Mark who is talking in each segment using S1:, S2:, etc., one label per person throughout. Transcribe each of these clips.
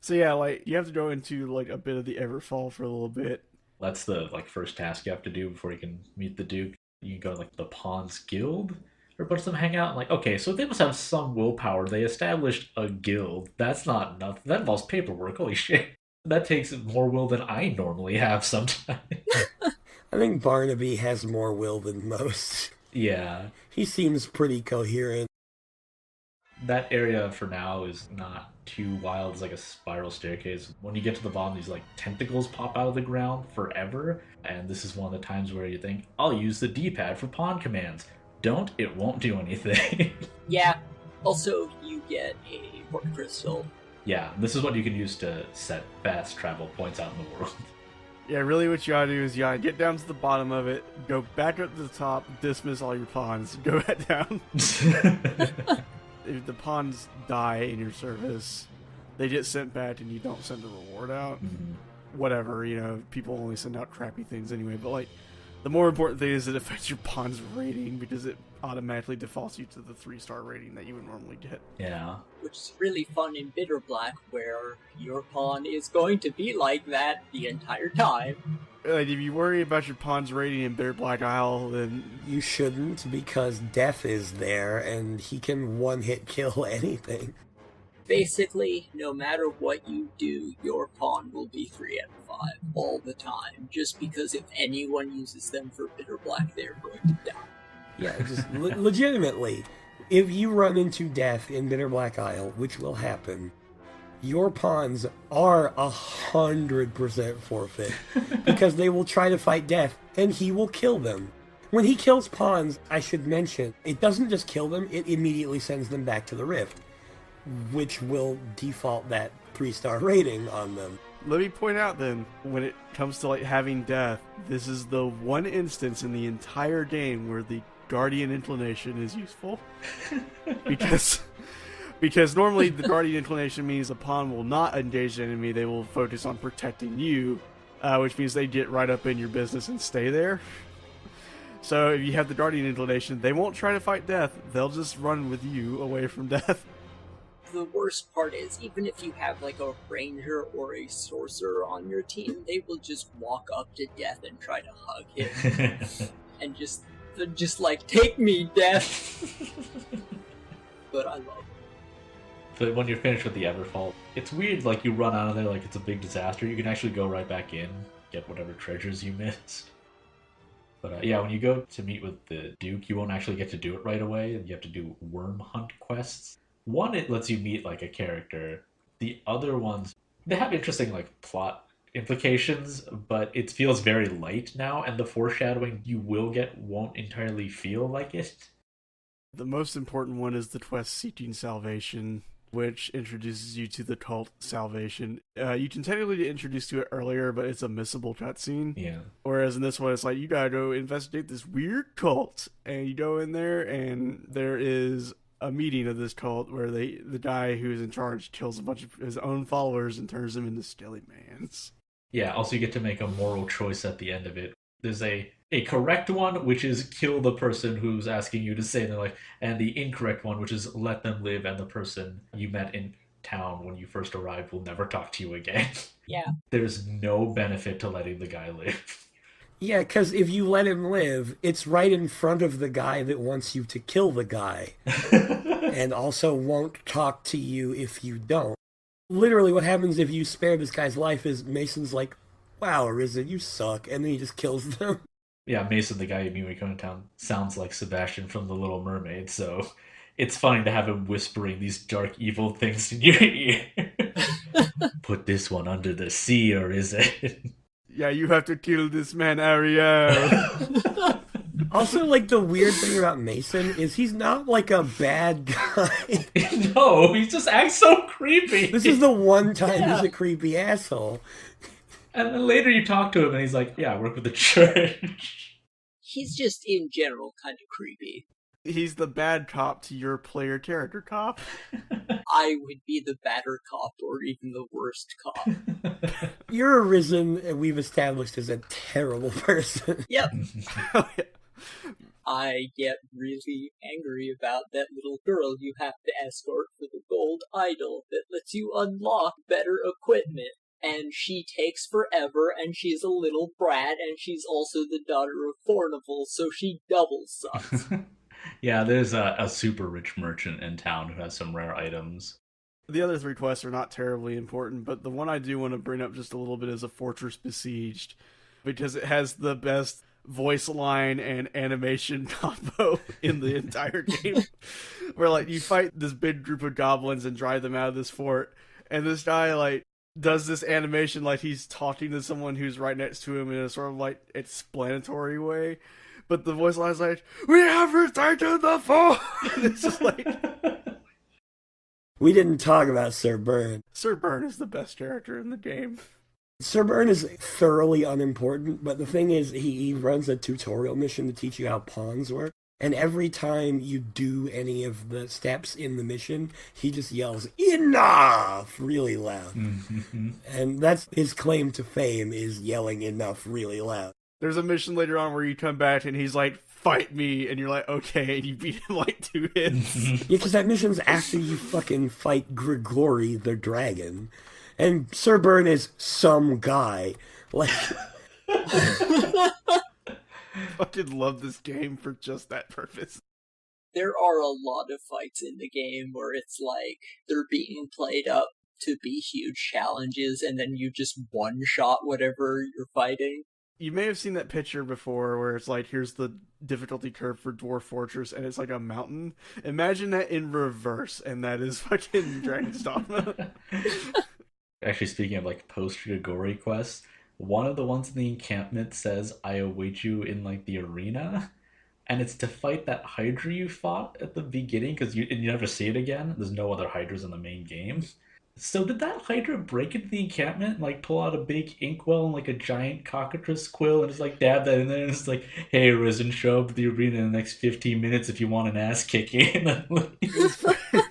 S1: So yeah, like you have to go into like a bit of the Everfall for a little bit.
S2: That's the first task you have to do before you can meet the Duke. You can go to the Pawns Guild, or a bunch of them hang out. And, okay, so they must have some willpower. They established a guild. That's not nothing. That involves paperwork. Holy shit. That takes more will than I normally have sometimes.
S3: I think Barnaby has more will than most.
S2: Yeah,
S3: He seems pretty coherent.
S2: that area for now is not too wild. It's like a spiral staircase. When you get to the bottom, these tentacles pop out of the ground forever. And this is one of the times where you think, I'll use the D-pad for pawn commands. Don't, it won't do anything.
S4: Yeah. Also, you get a Horde Crystal.
S2: Yeah, this is what you can use to set fast travel points out in the world.
S1: Yeah, really what you gotta do is you gotta get down to the bottom of it, go back up to the top, dismiss all your pawns, go back down. If the pawns die in your service, they get sent back and you don't send a reward out. Whatever, people only send out crappy things anyway, but the more important thing is it affects your pawn's rating because it automatically defaults you to the 3-star rating that you would normally get.
S2: Yeah.
S4: Which is really fun in Bitter Black, where your pawn is going to be like that the entire time.
S1: Like, if you worry about your pawn's rating in Bitter Black Isle, then
S3: You shouldn't, because Death is there, and he can one-hit kill anything.
S4: Basically, no matter what you do, your pawn will be 3 out of 5 all the time, just because if anyone uses them for Bitter Black, they're going to die.
S3: Yeah, just legitimately, if you run into Death in Bitter Black Isle, which will happen, your pawns are 100% forfeit, because they will try to fight Death, and he will kill them. When he kills pawns, I should mention, it doesn't just kill them, it immediately sends them back to the Rift, which will default that 3-star rating on them.
S1: let me point out then, when it comes to having death, this is the one instance in the entire game where the Guardian Inclination is useful. Because normally the Guardian Inclination means a pawn will not engage the enemy, they will focus on protecting you, which means they get right up in your business and stay there. So if you have the Guardian Inclination, they won't try to fight death, they'll just run with you away from death.
S4: The worst part is, even if you have a ranger or a sorcerer on your team, they will just walk up to Death and try to hug him. And just take me, Death! But I love it.
S2: But when you're finished with the Everfall, it's weird, you run out of there like it's a big disaster. You can actually go right back in, get whatever treasures you missed. But yeah, when you go to meet with the Duke, you won't actually get to do it right away, and you have to do worm hunt quests. One, it lets you meet a character. The other ones, they have interesting plot implications, but it feels very light now, and the foreshadowing you will get won't entirely feel like it.
S1: The most important one is the quest Seeking Salvation, which introduces you to the cult Salvation. You can technically get introduced to it earlier, but it's a missable cutscene.
S2: Yeah.
S1: Whereas in this one, it's you gotta go investigate this weird cult, and you go in there, and there is a meeting of this cult where the guy who's in charge kills a bunch of his own followers and turns them into skelly mans.
S2: Yeah, also you get to make a moral choice at the end of it. There's a correct one, which is kill the person who's asking you to save their life, and the incorrect one, which is let them live, and the person you met in town when you first arrived will never talk to you again.
S4: Yeah.
S2: There's no benefit to letting the guy live.
S3: Yeah, because if you let him live, it's right in front of the guy that wants you to kill the guy. And also won't talk to you if you don't. Literally what happens if you spare this guy's life is Mason's wow, Arisen, you suck, and then he just kills them.
S2: Yeah, Mason, the guy you meet when you come to town, sounds like Sebastian from The Little Mermaid, so it's funny to have him whispering these dark, evil things in your ear. Put this one under the sea, Arisen.
S1: Yeah, you have to kill this man, Ariel.
S3: Also, the weird thing about Mason is he's not, a bad guy.
S2: No, he just acts so creepy.
S3: This is the one time he's a creepy asshole.
S2: And then later you talk to him and he's like, yeah, I work with the church.
S4: He's just, in general, kind of creepy.
S1: He's the bad cop to your player character cop.
S4: I would be the badder cop, or even the worst cop.
S3: Your Arisen, we've established, is a terrible person.
S4: Yep.
S1: Oh, yeah.
S4: I get really angry about that little girl you have to escort for the gold idol that lets you unlock better equipment. And she takes forever, and she's a little brat, and she's also the daughter of Fornival, so she double sucks.
S2: Yeah, there's a super rich merchant in town who has some rare items.
S1: The other 3 quests are not terribly important, but the one I do want to bring up just a little bit is a Fortress Besieged, because it has the best voice line and animation combo in the entire game. Where, like, you fight this big group of goblins and drive them out of this fort, and this guy, like, does this animation like he's talking to someone who's right next to him in a sort of, like, explanatory way. But the voice line is like, "We have retaken the fort!" It's just like...
S3: We didn't talk about Sir Byrne.
S1: Sir Byrne is the best character in the game.
S3: Sir Byrne is thoroughly unimportant, but the thing is, he runs a tutorial mission to teach you how pawns work. And every time you do any of the steps in the mission, he just yells, "Enough!" really loud.
S2: Mm-hmm.
S3: And that's his claim to fame, is yelling enough really loud.
S1: There's a mission later on where you come back and he's like, "Fight me," and you're like, "Okay," and you beat him like 2 hits.
S3: Yeah, because that mission's after you fucking fight Grigory the dragon. And Sir Byrne is some guy. Like...
S1: Fucking love this game for just that purpose.
S4: There are a lot of fights in the game where it's like they're being played up to be huge challenges, and then you just one-shot whatever you're fighting.
S1: You may have seen that picture before where it's like, here's the difficulty curve for Dwarf Fortress, and it's like a mountain. Imagine that in reverse, and that is fucking Dragon's Dogma.
S2: Actually, speaking of like post-Gogori quests, one of the ones in the encampment says, "I await you in like the arena," and it's to fight that Hydra you fought at the beginning, because you never see it again. There's no other Hydras in the main game. So did that Hydra break into the encampment and like pull out a big inkwell and like a giant cockatrice quill and just like dab that in there and it's like, "Hey Risen, show up at the arena in the next 15 minutes if you want an ass kicking."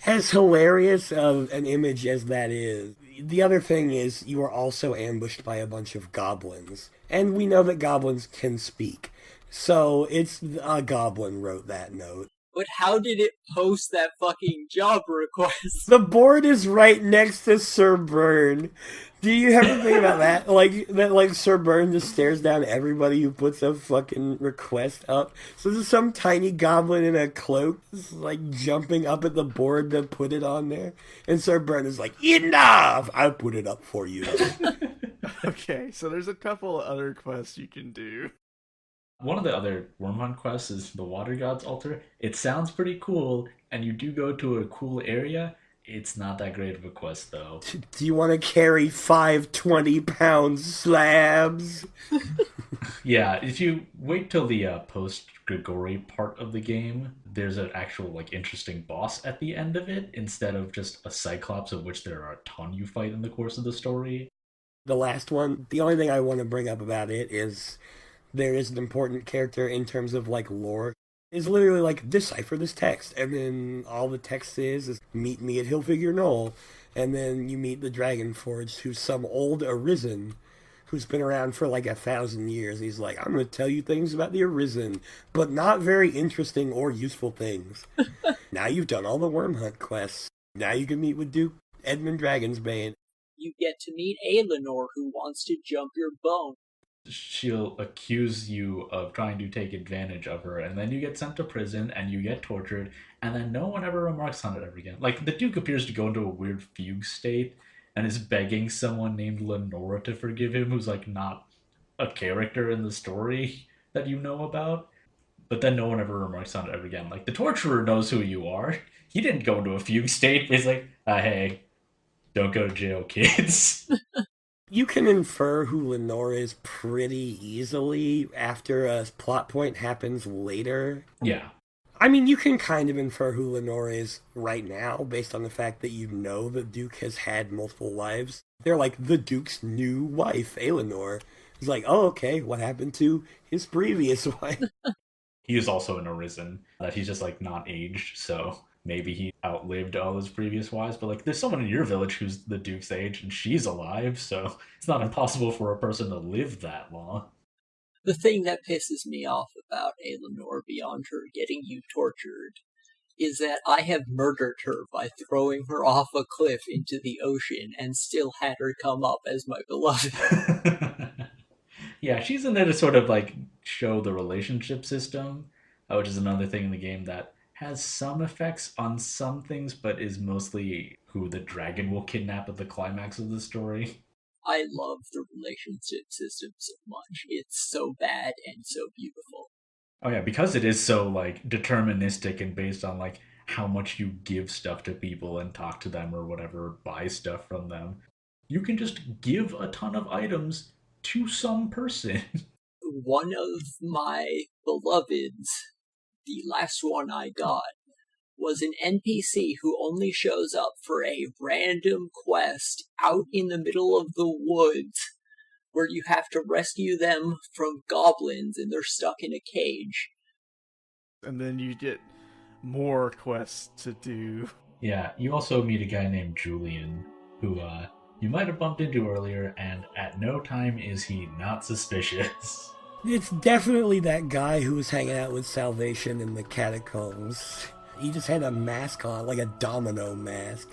S3: As hilarious of an image as that is, the other thing is you are also ambushed by a bunch of goblins. And we know that goblins can speak. So it's a goblin wrote that note.
S4: But how did it post that fucking job request?
S3: The board is right next to Sir Byrne. Do you ever think about that? Like Sir Byrne just stares down everybody who puts a fucking request up. So there's some tiny goblin in a cloak just like jumping up at the board to put it on there. And Sir Byrne is like, "Enough! I put it up for you."
S1: Okay, so there's a couple of other quests you can do.
S2: One of the other Worm Hunt quests is the Water God's Altar. It sounds pretty cool, and you do go to a cool area. It's not that great of a quest, though.
S3: Do you want to carry 5 20-pound slabs?
S2: Yeah, if you wait till the post-Grigori part of the game, there's an actual like interesting boss at the end of it, instead of just a Cyclops, of which there are a ton you fight in the course of the story.
S3: The last one, the only thing I want to bring up about it is there is an important character in terms of like lore. It's literally like, decipher this text, and then all the text is meet me at Hillfigure Knoll, and then you meet the Dragon Forged, who's some old Arisen who's been around for like 1,000 years. He's like, "I'm going to tell you things about the Arisen, but not very interesting or useful things." Now you've done all the Worm Hunt quests. Now you can meet with Duke Edmund Dragonsbane.
S4: You get to meet Aelinor, who wants to jump your bone.
S2: She'll accuse you of trying to take advantage of her, and then you get sent to prison, and you get tortured, and then no one ever remarks on it ever again. Like, the Duke appears to go into a weird fugue state, and is begging someone named Lenora to forgive him, who's, like, not a character in the story that you know about. But then no one ever remarks on it ever again. Like, the torturer knows who you are. He didn't go into a fugue state, but he's like, hey, don't go to jail, kids.
S3: You can infer who Lenore is pretty easily after a plot point happens later.
S2: Yeah.
S3: I mean, you can kind of infer who Lenore is right now based on the fact that you know the Duke has had multiple wives. They're like the Duke's new wife, Aelinor. It's like, oh, okay, what happened to his previous wife?
S2: He is also an Arisen, that he's just, like, not aged, so maybe he outlived all his previous wives, but, like, there's someone in your village who's the Duke's age, and she's alive, so it's not impossible for a person to live that long.
S4: The thing that pisses me off about Aelinor, beyond her getting you tortured, is that I have murdered her by throwing her off a cliff into the ocean and still had her come up as my beloved.
S2: Yeah, she's in there to sort of like show the relationship system, which is another thing in the game that has some effects on some things, but is mostly who the dragon will kidnap at the climax of the story.
S4: I love the relationship system so much. It's so bad and so beautiful.
S2: Oh yeah, because it is so like deterministic and based on like how much you give stuff to people and talk to them or whatever, buy stuff from them. You can just give a ton of items to some person.
S4: One of my beloveds, the last one I got, was an NPC who only shows up for a random quest out in the middle of the woods where you have to rescue them from goblins and they're stuck in a cage.
S1: And then you get more quests to do.
S2: Yeah, you also meet a guy named Julian who you might have bumped into earlier, and at no time is he not suspicious.
S3: It's definitely that guy who was hanging out with Salvation in the catacombs. He just had a mask on, like a domino mask.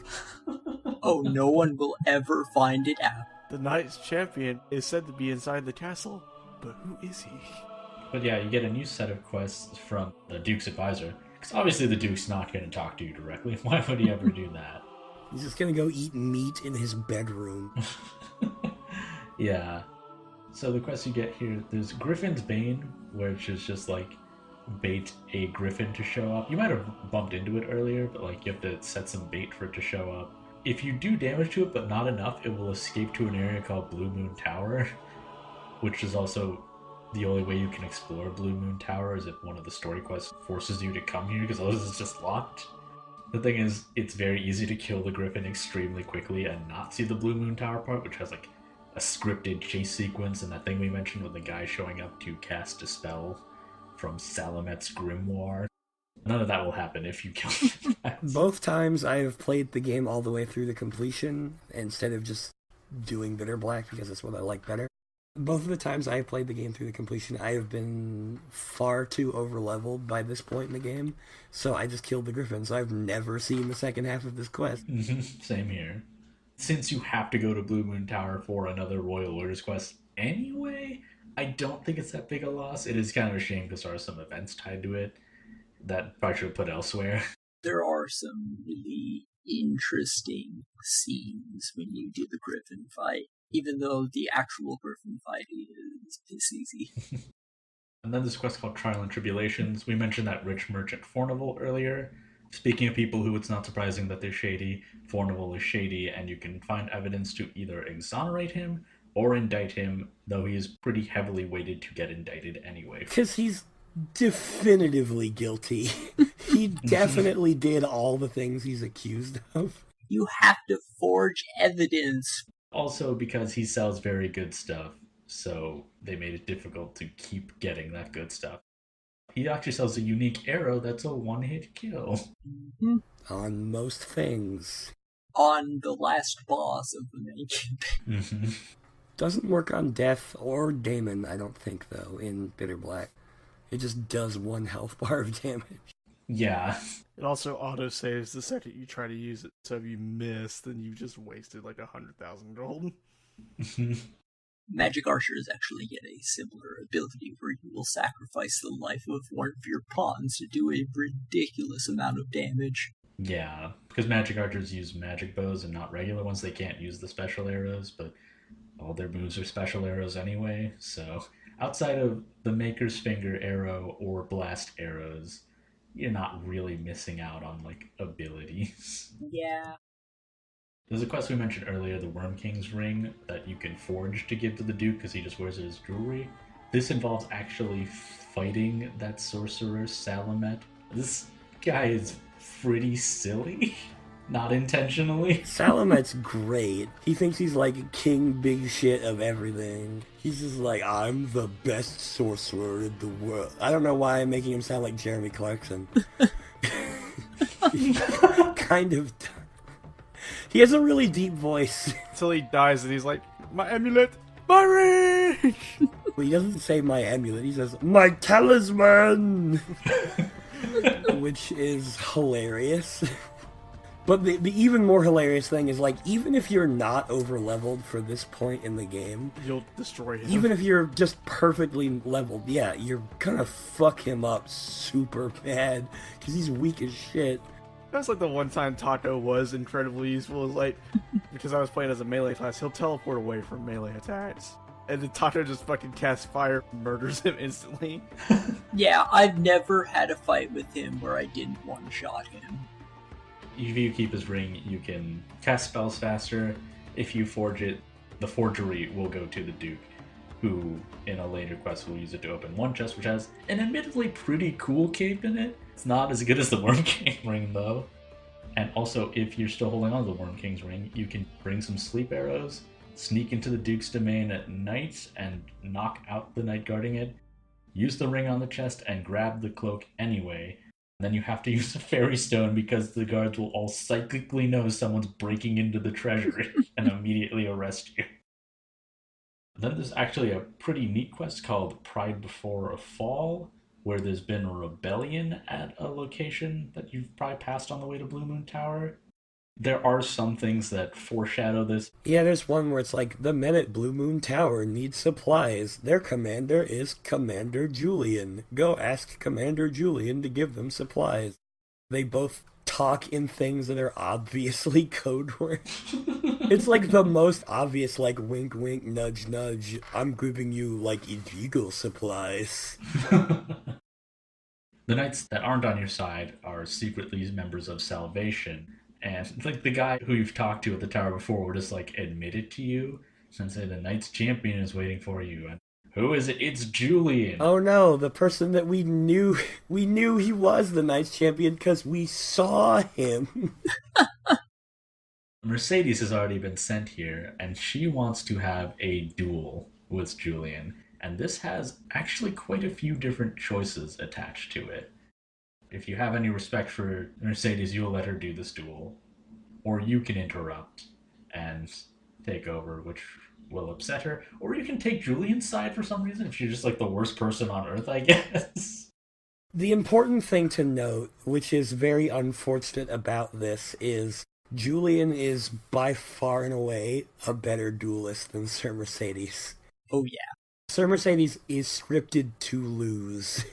S4: Oh, no one will ever find it out.
S1: The Knights Champion is said to be inside the castle, but who is he?
S2: But yeah, you get a new set of quests from the Duke's advisor. Because obviously the Duke's not going to talk to you directly. Why would he ever do that?
S3: He's just gonna go eat meat in his bedroom.
S2: Yeah. So the quest you get here, there's Griffin's Bane, which is just like bait a griffin to show up. You might have bumped into it earlier, but like you have to set some bait for it to show up. If you do damage to it, but not enough, it will escape to an area called Blue Moon Tower, which is also the only way you can explore Blue Moon Tower is if one of the story quests forces you to come here, because otherwise it's just locked. The thing is, it's very easy to kill the griffin extremely quickly and not see the Blue Moon Tower part, which has like a scripted chase sequence and that thing we mentioned with the guy showing up to cast a spell from Salamet's grimoire. None of that will happen if you kill the
S3: Both times I have played the game all the way through the completion instead of just doing Bitter Black because that's what I like better. Both of the times I have played the game through the completion, I have been far too over-leveled by this point in the game, so I just killed the griffin, so I've never seen the second half of this quest.
S2: Same here. Since you have to go to Blue Moon Tower for another Royal Orders quest anyway, I don't think it's that big a loss. It is kind of a shame because there are some events tied to it that probably should have put elsewhere.
S4: There are some really interesting scenes when you do the griffin fight, even though the actual griffin fight is piss easy.
S2: And then this quest called Trial and Tribulations. We mentioned that rich merchant Fornival earlier. Speaking of people who it's not surprising that they're shady, Fornival is shady, and you can find evidence to either exonerate him or indict him, though he is pretty heavily weighted to get indicted anyway.
S3: Because he's definitively guilty. He definitely did all the things he's accused of.
S4: You have to forge evidence.
S2: Also because he sells very good stuff, so they made it difficult to keep getting that good stuff. He actually sells a unique arrow that's a one-hit kill.
S4: Mm-hmm.
S3: On most things.
S4: On the last boss of the main campaign.
S2: Mm-hmm.
S3: Doesn't work on Death or Damon, I don't think, though, in Bitter Black. It just does one health bar of damage.
S2: Yeah.
S1: It also auto-saves the second you try to use it, so if you miss, then you've just wasted like 100,000 gold.
S4: Magic archers actually get a similar ability where you will sacrifice the life of one of your pawns to do a ridiculous amount of damage.
S2: Yeah, because magic archers use magic bows and not regular ones. They can't use the special arrows, but all their moves are special arrows anyway, so outside of the Maker's Finger arrow or blast arrows, you're not really missing out on, like, abilities.
S4: Yeah.
S2: There's a quest we mentioned earlier, the Worm King's ring, that you can forge to give to the Duke because he just wears it as jewelry. This involves actually fighting that sorcerer, Salamet. This guy is pretty silly. Not intentionally.
S3: Salamet's great. He thinks he's like king big shit of everything. He's just like, I'm the best sorcerer in the world. I don't know why I'm making him sound like Jeremy Clarkson. Kind of. He has a really deep voice.
S1: Until he dies and he's like, my amulet, my ring!
S3: Well, he doesn't say my amulet, he says, my talisman! which is hilarious. But the even more hilarious thing is, like, even if you're not over-leveled for this point in the game,
S1: You'll destroy him.
S3: even if you're just perfectly leveled, yeah, you're gonna fuck him up super bad, because he's weak as shit.
S1: That's like the one time Taco was incredibly useful. Is like, because I was playing as a melee class, he'll teleport away from melee attacks. And then Taco just fucking casts fire, murders him instantly.
S4: Yeah, I've never had a fight with him where I didn't one-shot him.
S2: If you keep his ring, you can cast spells faster. If you forge it, the forgery will go to the Duke, who in a later quest will use it to open one chest, which has an admittedly pretty cool cape in it. It's not as good as the Worm King ring, though. And also, if you're still holding on to the Worm King's ring, you can bring some sleep arrows, sneak into the Duke's domain at night and knock out the knight guarding it, use the ring on the chest, and grab the cloak anyway. Then you have to use a fairy stone because the guards will all psychically know someone's breaking into the treasury and immediately arrest you. Then there's actually a pretty neat quest called Pride Before a Fall, where there's been a rebellion at a location that you've probably passed on the way to Blue Moon Tower. There are some things that foreshadow this.
S3: Yeah, there's one where it's like, the men at Blue Moon Tower need supplies. Their commander is Commander Julian. Go ask Commander Julian to give them supplies. They both talk in things that are obviously code words. It's like the most obvious, like, wink wink, nudge nudge, I'm giving you, like, illegal supplies.
S2: The knights that aren't on your side are secretly members of Salvation. And like the guy who you've talked to at the tower before will just like admit it to you and say the Knight's champion is waiting for you. And who is it? It's Julian.
S3: Oh no, the person that we knew he was the Knight's champion because we saw him.
S2: Mercedes has already been sent here, and she wants to have a duel with Julian. And this has actually quite a few different choices attached to it. If you have any respect for Mercedes, you'll let her do this duel. Or you can interrupt and take over, which will upset her. Or you can take Julian's side for some reason, if she's just like the worst person on Earth, I guess.
S3: The important thing to note, which is very unfortunate about this, is Julian is by far and away a better duelist than Sir Mercedes.
S4: Oh yeah.
S3: Sir Mercedes is scripted to lose.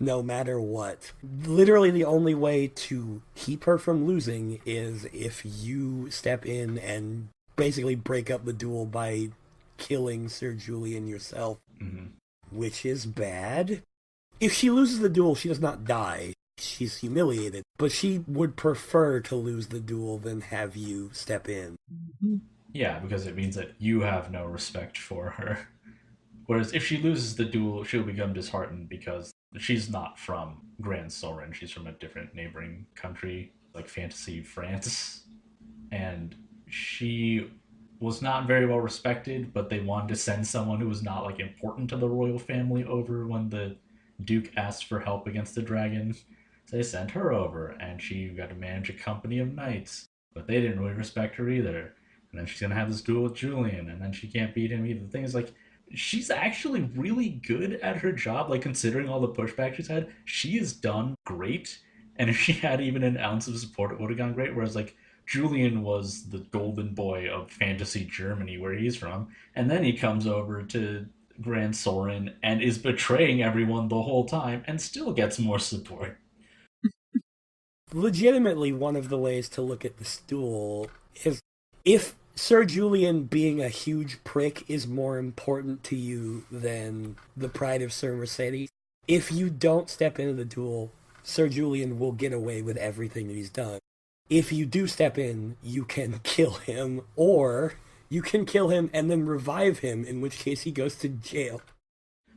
S3: No matter what. Literally the only way to keep her from losing is if you step in and basically break up the duel by killing Sir Julian yourself.
S2: Mm-hmm.
S3: Which is bad. If she loses the duel, she does not die. She's humiliated. But she would prefer to lose the duel than have you step in.
S2: Yeah, because it means that you have no respect for her. Whereas if she loses the duel, she'll become disheartened because she's not from Grand Soren. She's from a different neighboring country, like Fantasy France. And she was not very well respected, but they wanted to send someone who was not like important to the royal family over when the Duke asked for help against the dragon. So they sent her over, and she got to manage a company of knights. But they didn't really respect her either. And then she's going to have this duel with Julian, and then she can't beat him either. The thing is, like, she's actually really good at her job, like, considering all the pushback she's had. She has done great, and if she had even an ounce of support, it would have gone great. Whereas, like, Julian was the golden boy of fantasy Germany, where he's from, and then he comes over to Grand Soren and is betraying everyone the whole time, and still gets more support.
S3: Legitimately, one of the ways to look at this duel is if Sir Julian being a huge prick is more important to you than the pride of Sir Mercedes, if you don't step into the duel, Sir Julian will get away with everything that he's done. If you do step in, you can kill him, or you can kill him and then revive him, in which case he goes to jail.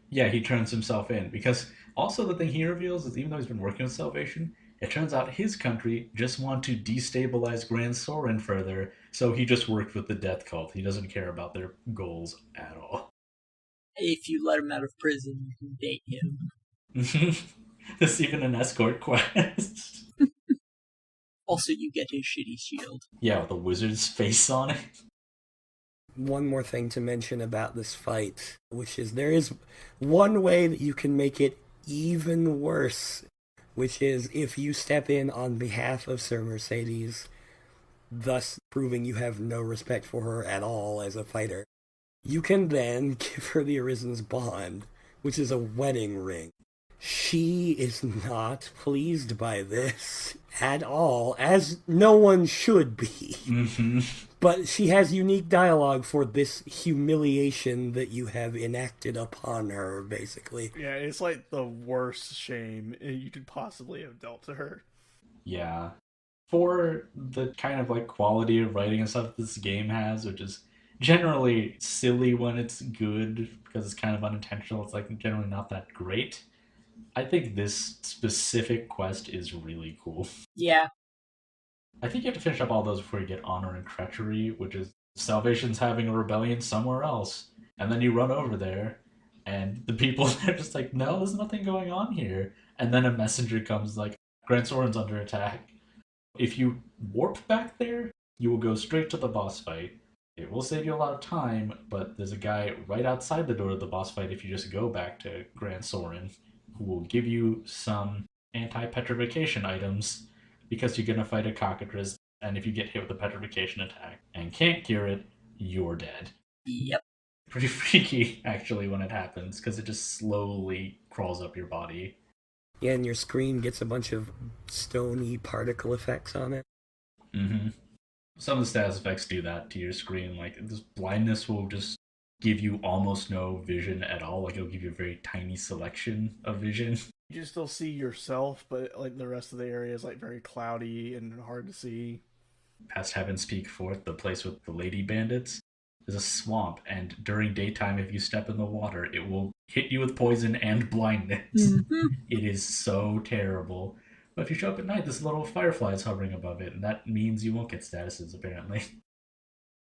S2: Yeah, he turns himself in, because also the thing he reveals is even though he's been working with Salvation, it turns out his country just want to destabilize Grand Soren further, so he just worked with the Death Cult. He doesn't care about their goals at all.
S4: If you let him out of prison, you can date him.
S2: There's even an escort quest.
S4: Also, you get his shitty shield.
S2: Yeah, with a wizard's face on it.
S3: One more thing to mention about this fight, which is there is one way that you can make it even worse which is if you step in on behalf of Sir Mercedes, thus proving you have no respect for her at all as a fighter, you can then give her the Arisen's bond, which is a wedding ring. She is not pleased by this at all, as no one should be.
S2: Mm-hmm.
S3: But she has unique dialogue for this humiliation that you have enacted upon her, basically.
S1: Yeah, it's like the worst shame you could possibly have dealt to her.
S2: Yeah. For the kind of like quality of writing and stuff this game has, which is generally silly when it's good because it's kind of unintentional, it's like generally not that great. I think this specific quest is really cool.
S4: Yeah.
S2: I think you have to finish up all those before you get Honor and Treachery, which is Salvation's having a rebellion somewhere else. And then you run over there, and the people are just like, no, there's nothing going on here. And then a messenger comes like, Grand Soren's under attack. If you warp back there, you will go straight to the boss fight. It will save you a lot of time, but there's a guy right outside the door of the boss fight if you just go back to Grand Soren, who will give you some anti-petrification items because you're going to fight a cockatrice, and if you get hit with a petrification attack and can't cure it, you're dead.
S4: Yep.
S2: Pretty freaky, actually, when it happens, because it just slowly crawls up your body.
S3: Yeah, and your screen gets a bunch of stony particle effects on it.
S2: Mm-hmm. Some of the status effects do that to your screen. Like, this blindness will just give you almost no vision at all. Like, it'll give you a very tiny selection of vision.
S1: You can still see yourself, but like the rest of the area is like very cloudy and hard to see.
S2: Past Heaven's Peak Fort, the place with the lady bandits, is a swamp, and during daytime, if you step in the water, it will hit you with poison and blindness.
S4: Mm-hmm.
S2: It is so terrible. But if you show up at night, this little firefly is hovering above it, and that means you won't get statuses, apparently.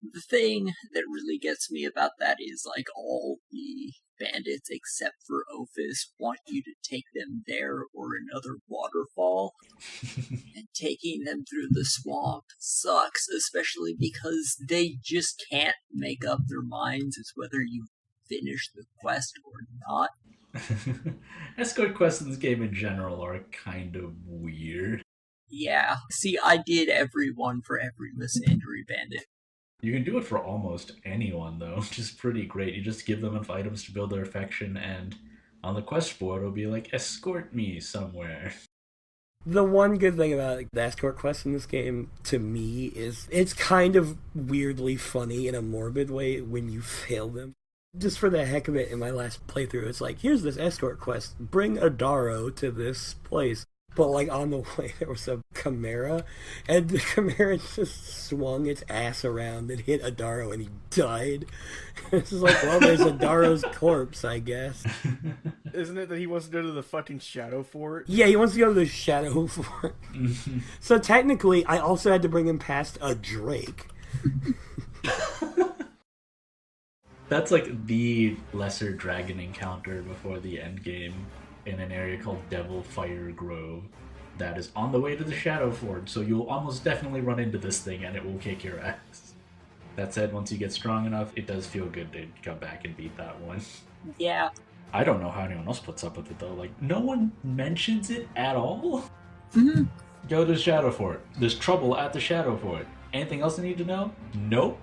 S4: The thing that really gets me about that is, like, all the bandits except for Ophis want you to take them there or another waterfall. And taking them through the swamp sucks, especially because they just can't make up their minds as whether you finish the quest or not.
S2: Escort quests in this game in general are kind of weird.
S4: Yeah. See, I did every one for every Misandry bandit.
S2: You can do it for almost anyone, though, which is pretty great. You just give them enough items to build their affection, and on the quest board, it'll be like, escort me somewhere.
S3: The one good thing about like, the escort quest in this game, to me, is it's kind of weirdly funny in a morbid way when you fail them. Just for the heck of it, in my last playthrough, it's like, here's this escort quest, bring Adaro to this place. But, like, on the way, there was a Chimera, and the Chimera just swung its ass around and hit Adaro, and he died. It's just like, well, there's Adaro's corpse, I guess.
S1: Isn't it that he wants to go to the fucking Shadow Fort?
S3: Yeah, he wants to go to the Shadow Fort. So, technically, I also had to bring him past a Drake.
S2: That's, like, the lesser dragon encounter before the end game. In an area called Devil Fire Grove that is on the way to the Shadow Fort, so you'll almost definitely run into this thing and it will kick your ass. That said, once you get strong enough, it does feel good to come back and beat that one.
S4: Yeah.
S2: I don't know how anyone else puts up with it though. Like, no one mentions it at all?
S4: Mm-hmm.
S2: Go to the Shadow Fort. There's trouble at the Shadow Fort. Anything else I need to know? Nope.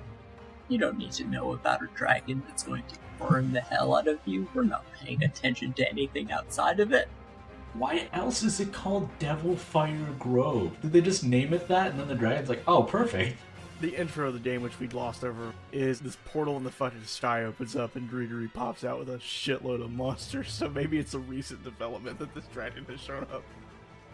S4: You don't need to know about a dragon that's going to burn the hell out of you. We're not paying attention to anything outside of it.
S2: Why else is it called Devil Fire Grove? Did they just name it that and then the dragon's like, oh, perfect.
S1: The intro of the game, which we glossed over, is this portal in the fucking sky opens up and Gregory pops out with a shitload of monsters, so maybe it's a recent development that this dragon has shown up.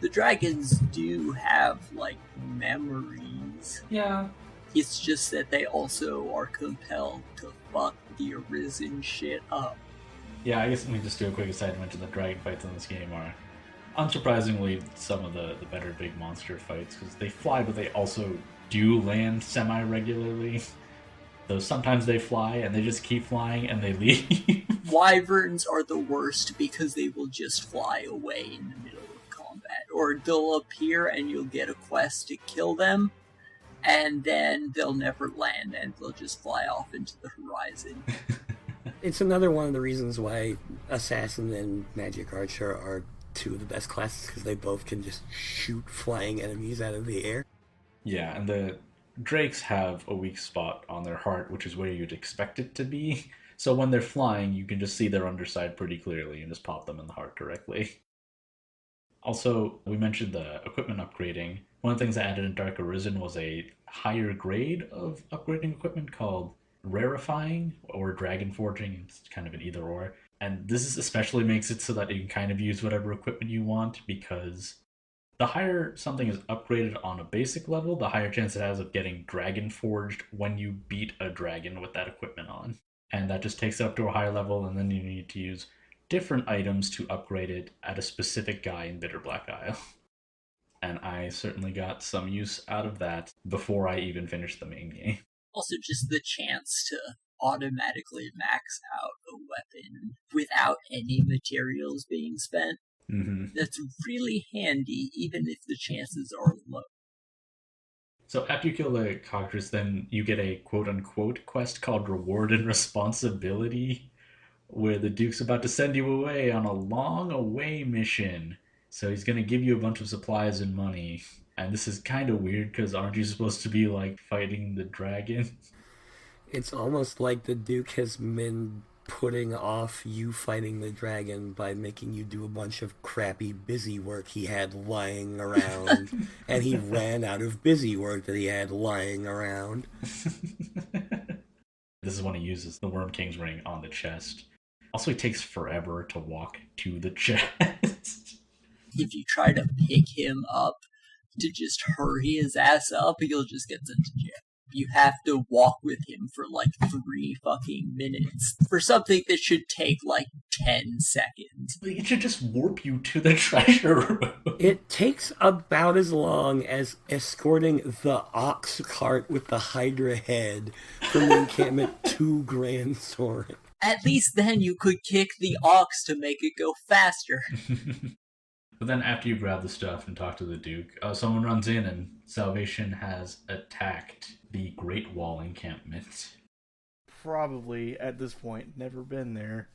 S4: The dragons do have, like, memories.
S2: Yeah.
S4: It's just that they also are compelled to fuck the Arisen shit up.
S2: Yeah, I guess let me just do a quick aside to mention the dragon fights in this game are, unsurprisingly, some of the better big monster fights, because they fly, but they also do land semi-regularly. Though sometimes they fly, and they just keep flying, and they leave.
S4: Wyverns are the worst because they will just fly away in the middle of combat. Or they'll appear and you'll get a quest to kill them, and then they'll never land, and they'll just fly off into the horizon.
S3: It's another one of the reasons why Assassin and Magic Archer are two of the best classes because they both can just shoot flying enemies out of the air.
S2: Yeah, and the drakes have a weak spot on their heart, which is where you'd expect it to be. So when they're flying, you can just see their underside pretty clearly and just pop them in the heart directly. Also, we mentioned the equipment upgrading. One of the things I added in Dark Arisen was a higher grade of upgrading equipment called rarefying or dragon forging. It's kind of an either or. And this especially makes it so that you can kind of use whatever equipment you want, because the higher something is upgraded on a basic level, the higher chance it has of getting dragon forged when you beat a dragon with that equipment on. And that just takes it up to a higher level, and then you need to use different items to upgrade it at a specific guy in Bitter Black Isle. And I certainly got some use out of that before I even finished the main game.
S4: Also, just the chance to automatically max out a weapon without any materials being spent.
S2: Mm-hmm.
S4: That's really handy, even if the chances are low.
S2: So after you kill the cockatrice, then you get a quote-unquote quest called Reward and Responsibility, where the Duke's about to send you away on a long-away mission. So he's going to give you a bunch of supplies and money. And this is kind of weird, because aren't you supposed to be, like, fighting the dragon?
S3: It's almost like the Duke has been putting off you fighting the dragon by making you do a bunch of crappy busy work he had lying around. And he ran out of busy work that he had lying around.
S2: This is when he uses the Worm King's ring on the chest. Also, it takes forever to walk to the chest.
S4: If you try to pick him up to just hurry his ass up, he'll just get sent to jail. You have to walk with him for like 3 fucking minutes for something that should take like 10 seconds.
S2: It should just warp you to the treasure room.
S3: It takes about as long as escorting the ox cart with the Hydra head from the encampment to Grand Sword.
S4: At least then you could kick the ox to make it go faster.
S2: But then after you grab the stuff and talk to the Duke, someone runs in and Salvation has attacked the Great Wall encampment.
S1: Probably, at this point, never been there.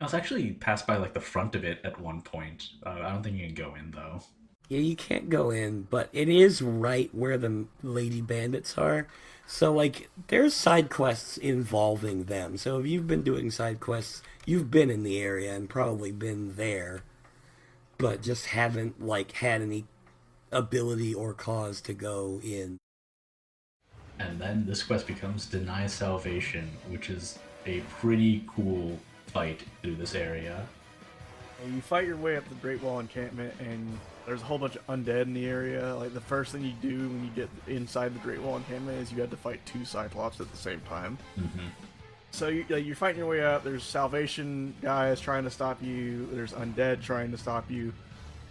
S2: I was actually passed by like the front of it at one point. I don't think you can go in though.
S3: Yeah, you can't go in, but it is right where the Lady Bandits are. So, like, there's side quests involving them. So if you've been doing side quests, you've been in the area and probably been there, but just haven't, like, had any ability or cause to go in.
S2: And then this quest becomes Deny Salvation, which is a pretty cool fight through this area.
S1: And you fight your way up the Great Wall encampment, and there's a whole bunch of undead in the area. Like, the first thing you do when you get inside the Great Wall encampment is you have to fight 2 Cyclops at the same time.
S2: Mm-hmm.
S1: So you're fighting your way up. There's Salvation guys trying to stop you. There's undead trying to stop you.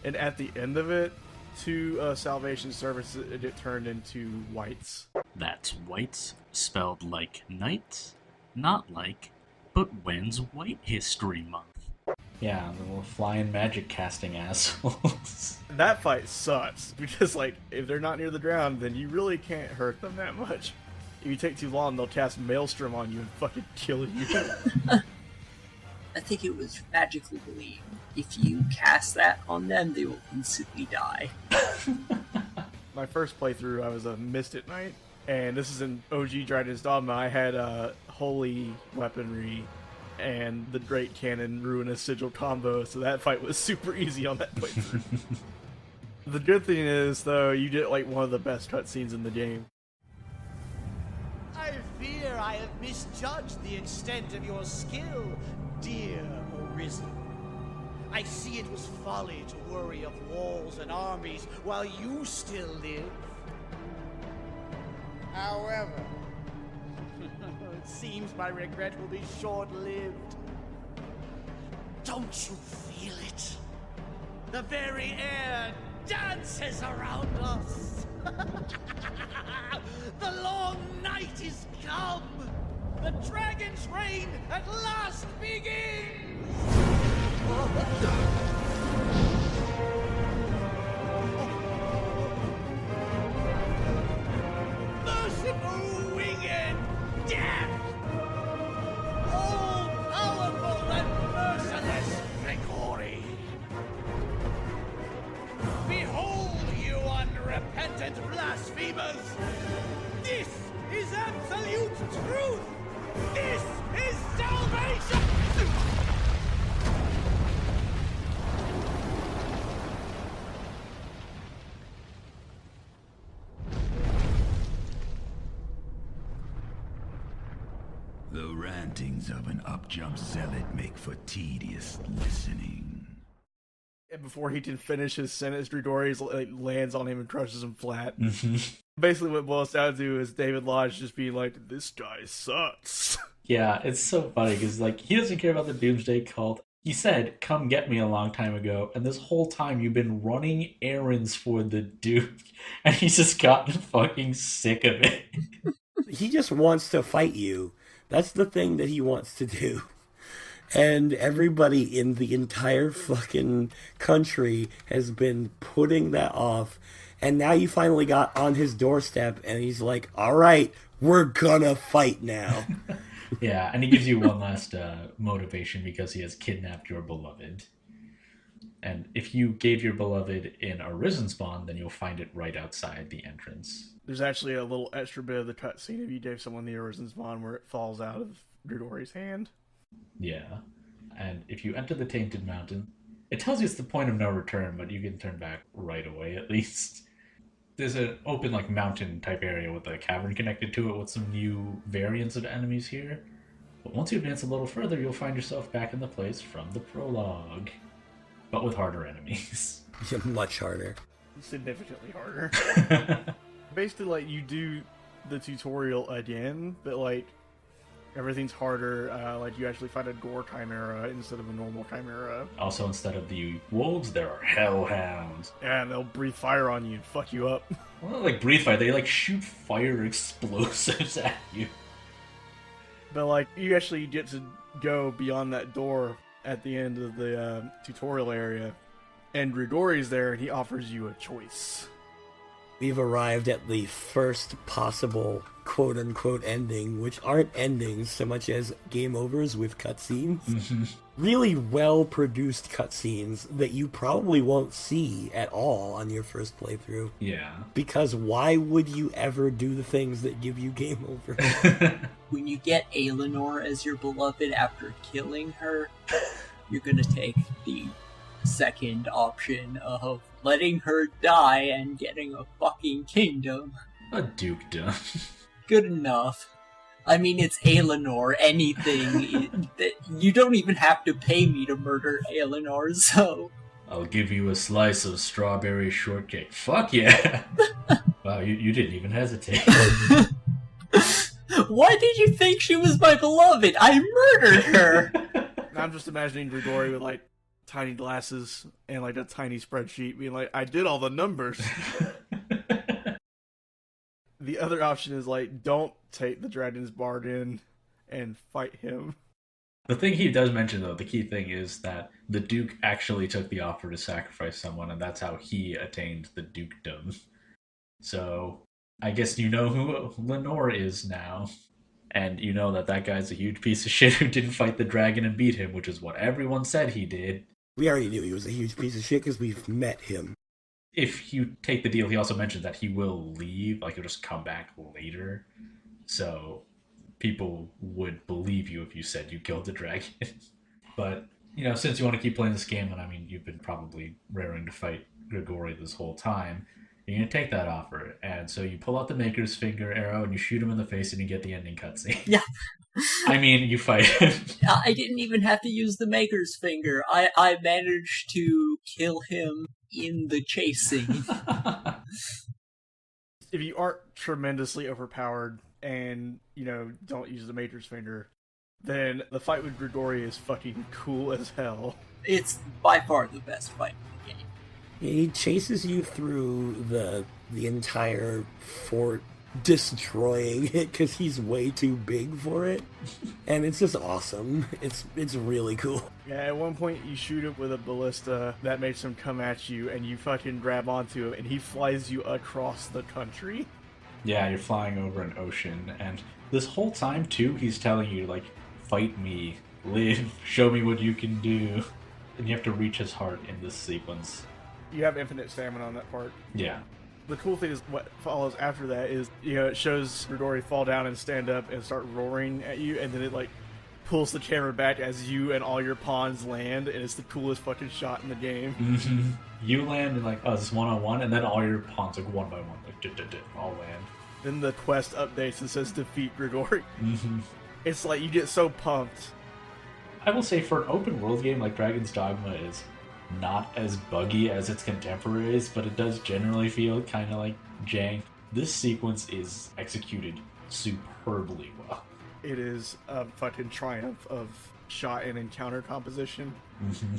S1: And at the end of it, 2 Salvation servants it turned into whites.
S5: That's whites, spelled like knights, not like, but when's White History Month?
S2: Yeah, the little flying magic casting assholes.
S1: That fight sucks, because, like, if they're not near the ground, then you really can't hurt them that much. If you take too long, they'll cast Maelstrom on you and fucking kill you.
S4: I think it was magically believed. If you cast that on them, they will instantly die.
S1: My first playthrough, I was a Mystic Knight, and this is in OG Dryden's Dogma. I had holy weaponry and the Great Cannon Ruinous Sigil combo, so that fight was super easy on that playthrough. The good thing is, though, you get like one of the best cutscenes in the game.
S6: I fear I have misjudged the extent of your skill, dear Arisen. I see it was folly to worry of walls and armies while you still live. However, it seems my regret will be short-lived. Don't you feel it? The very air dances around us. The long night is come. The dragon's reign at last begins. Merciful winged death! All powerful and merciless Gregory!
S7: The rantings of an up-jump zealot make for tedious listening.
S1: And before he can finish his sentence, Gregorius lands on him and crushes him flat.
S2: Mm-hmm.
S1: Basically, what it boils down to is David Lodge just being like, "This guy sucks."
S2: Yeah, it's so funny because like he doesn't care about the Doomsday Cult. He said, "Come get me" a long time ago, and this whole time you've been running errands for the Duke, and he's just gotten fucking sick of it.
S3: He just wants to fight you. That's the thing that he wants to do. And everybody in the entire fucking country has been putting that off. And now you finally got on his doorstep, and he's like, all right, we're gonna fight now.
S2: Yeah, and he gives you one last motivation because he has kidnapped your beloved. And if you gave your beloved in a Risen spawn, then you'll find it right outside the entrance.
S1: There's actually a little extra bit of the cutscene if you gave someone the Arisen spawn where it falls out of Gregori's hand.
S2: Yeah, and if you enter the Tainted Mountain, it tells you it's the point of no return, but you can turn back right away at least. There's an open like mountain type area with a cavern connected to it with some new variants of enemies here. But once you advance a little further, you'll find yourself back in the place from the prologue, but with harder enemies.
S3: Much harder.
S1: Significantly harder. Basically, like, you do the tutorial again, but like everything's harder. Like, you actually fight a gore chimera instead of a normal chimera.
S2: Also, instead of the wolves, there are hellhounds.
S1: Yeah, and they'll breathe fire on you and fuck you up.
S2: Well, not like breathe fire, they like shoot fire explosives at you.
S1: But like, you actually get to go beyond that door at the end of the tutorial area, and Gregori's there, and he offers you a choice.
S3: We've arrived at the first possible quote-unquote ending, which aren't endings so much as game overs with cutscenes.
S2: Mm-hmm.
S3: Really well-produced cutscenes that you probably won't see at all on your first playthrough.
S2: Yeah.
S3: Because why would you ever do the things that give you game over?
S4: When you get Aelinor as your beloved after killing her, you're gonna take the second option of letting her die and getting a fucking kingdom.
S2: A dukedom.
S4: Good enough. I mean, it's Aelinor. Anything. You don't even have to pay me to murder Aelinor, so...
S2: I'll give you a slice of strawberry shortcake. Fuck yeah! Wow, you didn't even hesitate.
S4: Why did you think she was my beloved? I murdered her!
S1: I'm just imagining Grigori with like tiny glasses and like a tiny spreadsheet being like, I did all the numbers. The other option is like, don't take the Dragon's Bargain and fight him.
S2: The thing he does mention, though, the key thing is that the Duke actually took the offer to sacrifice someone, and that's how he attained the dukedom. So, I guess you know who Lenore is now. And you know that that guy's a huge piece of shit who didn't fight the dragon and beat him, which is what everyone said he did.
S3: We already knew he was a huge piece of shit because we've met him.
S2: If you take the deal, he also mentioned that he will leave, like he'll just come back later. So people would believe you if you said you killed the dragon. But, you know, since you want to keep playing this game, and I mean, you've been probably raring to fight Grigori this whole time, you're going to take that offer. And so you pull out the Maker's Finger arrow and you shoot him in the face and you get the ending cutscene.
S4: Yeah.
S2: I mean, you fight him.
S4: I didn't even have to use the Maker's Finger. I managed to kill him in the chasing.
S1: If you aren't tremendously overpowered and, you know, don't use the Maker's Finger, then the fight with Grigori is fucking cool as hell.
S4: It's by far the best fight in the game.
S3: He chases you through the entire fort, destroying it because he's way too big for it, and it's just awesome. It's really cool.
S1: Yeah, at one point you shoot him with a ballista that makes him come at you, and you fucking grab onto him, and he flies you across the country.
S2: Yeah, you're flying over an ocean, and this whole time, too, he's telling you, like, fight me, live, show me what you can do. And you have to reach his heart in this sequence.
S1: You have infinite stamina on that part.
S2: Yeah.
S1: The cool thing is what follows after that is, you know, it shows Grigori fall down and stand up and start roaring at you, and then it, like, pulls the camera back as you and all your pawns land, and it's the coolest fucking shot in the game.
S2: Mm-hmm. You land in, like, this one-on-one, and then all your pawns, like, one by one, like, all land.
S1: Then the quest updates and says defeat Grigori.
S2: Mm-hmm.
S1: It's like you get so pumped.
S2: I will say, for an open world game, like Dragon's Dogma is not as buggy as its contemporaries, but it does generally feel kind of like jank. This sequence is executed superbly well.
S1: It is a fucking triumph of shot and encounter composition.
S2: Mm-hmm.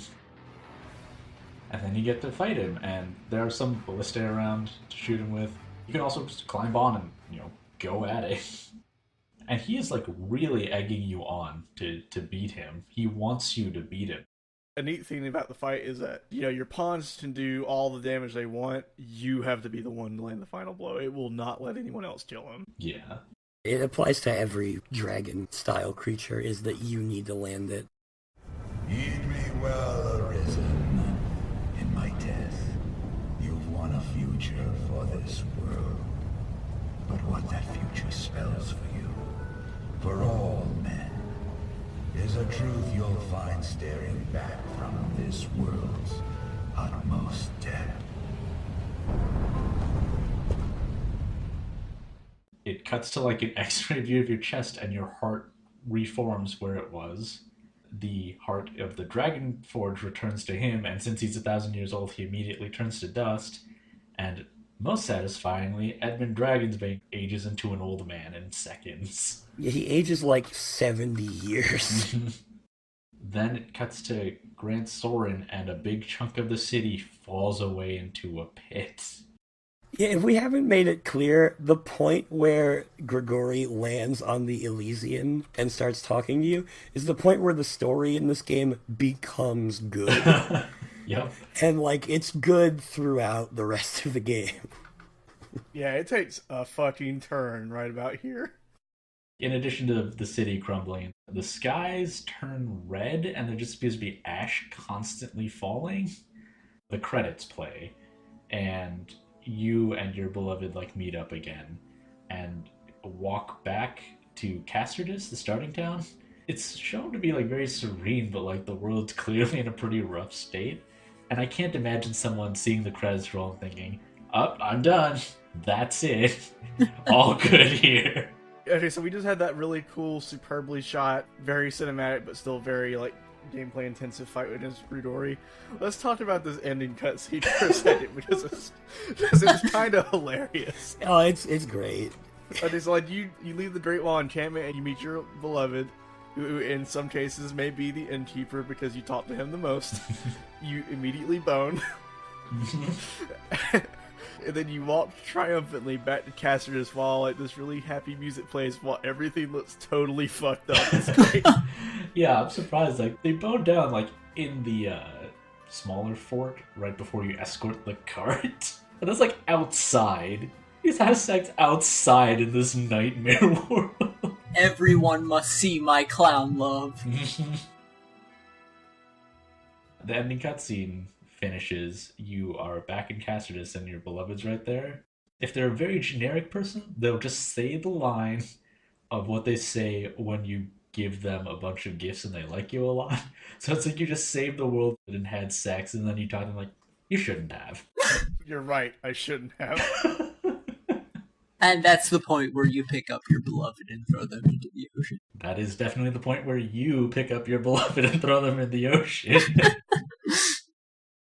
S2: And then you get to fight him, and there are some ballista around to shoot him with. You can also just climb on and, go at it. And he is, like, really egging you on to beat him. He wants you to beat him.
S1: A neat thing about the fight is that, your pawns can do all the damage they want. You have to be the one to land the final blow. It will not let anyone else kill him.
S2: Yeah.
S3: It applies to every dragon-style creature, is that you need to land it.
S7: Heed me well, Arisen. In my death, you've won a future for this world. But what that future spells for you, for all men, is a truth you'll find staring back from this world's utmost depth.
S2: It cuts to like an x-ray view of your chest, and your heart reforms where it was. The heart of the Dragon Forge returns to him, and since he's 1,000 years old, he immediately turns to dust. And most satisfyingly, Edmund Dragonsbane ages into an old man in seconds.
S3: Yeah, he ages like 70 years.
S2: Then it cuts to Grant Sorin, and a big chunk of the city falls away into a pit.
S3: Yeah, if we haven't made it clear, the point where Grigori lands on the Elysian and starts talking to you is the point where the story in this game becomes good.
S2: Yep.
S3: And, it's good throughout the rest of the game.
S1: Yeah, it takes a fucking turn right about here.
S2: In addition to the city crumbling, the skies turn red, and there just appears to be ash constantly falling. The credits play, and you and your beloved meet up again and walk back to Castardus, the starting town. It's shown to be very serene, but the world's clearly in a pretty rough state. And I can't imagine someone seeing the credits roll and thinking, I'm done. That's it. All good here.
S1: Okay, so we just had that really cool, superbly shot, very cinematic, but still very, gameplay intensive fight with Rudori. Let's talk about this ending cutscene for a second, because it's kind of hilarious.
S3: Oh, it's great.
S1: Okay, so you leave the Great Wall encampment and you meet your beloved, who in some cases may be the innkeeper because you talk to him the most. You immediately bone. And then you walk triumphantly back to Castardus while this really happy music plays while everything looks totally fucked up. It's great.
S2: Yeah, I'm surprised. They bowed down in the smaller fort right before you escort the cart. And that's outside. He's had sex outside in this nightmare world.
S4: Everyone must see my clown love.
S2: The ending cutscene finishes. You are back in Castardus and your beloved's right there. If they're a very generic person, they'll just say the line of what they say when you give them a bunch of gifts and they like you a lot. So it's you just saved the world and had sex, and then you talk to them you shouldn't have.
S1: You're right, I shouldn't have.
S4: And that's the point where you pick up your beloved and throw them into the ocean.
S2: That is definitely the point where you pick up your beloved and throw them in the ocean.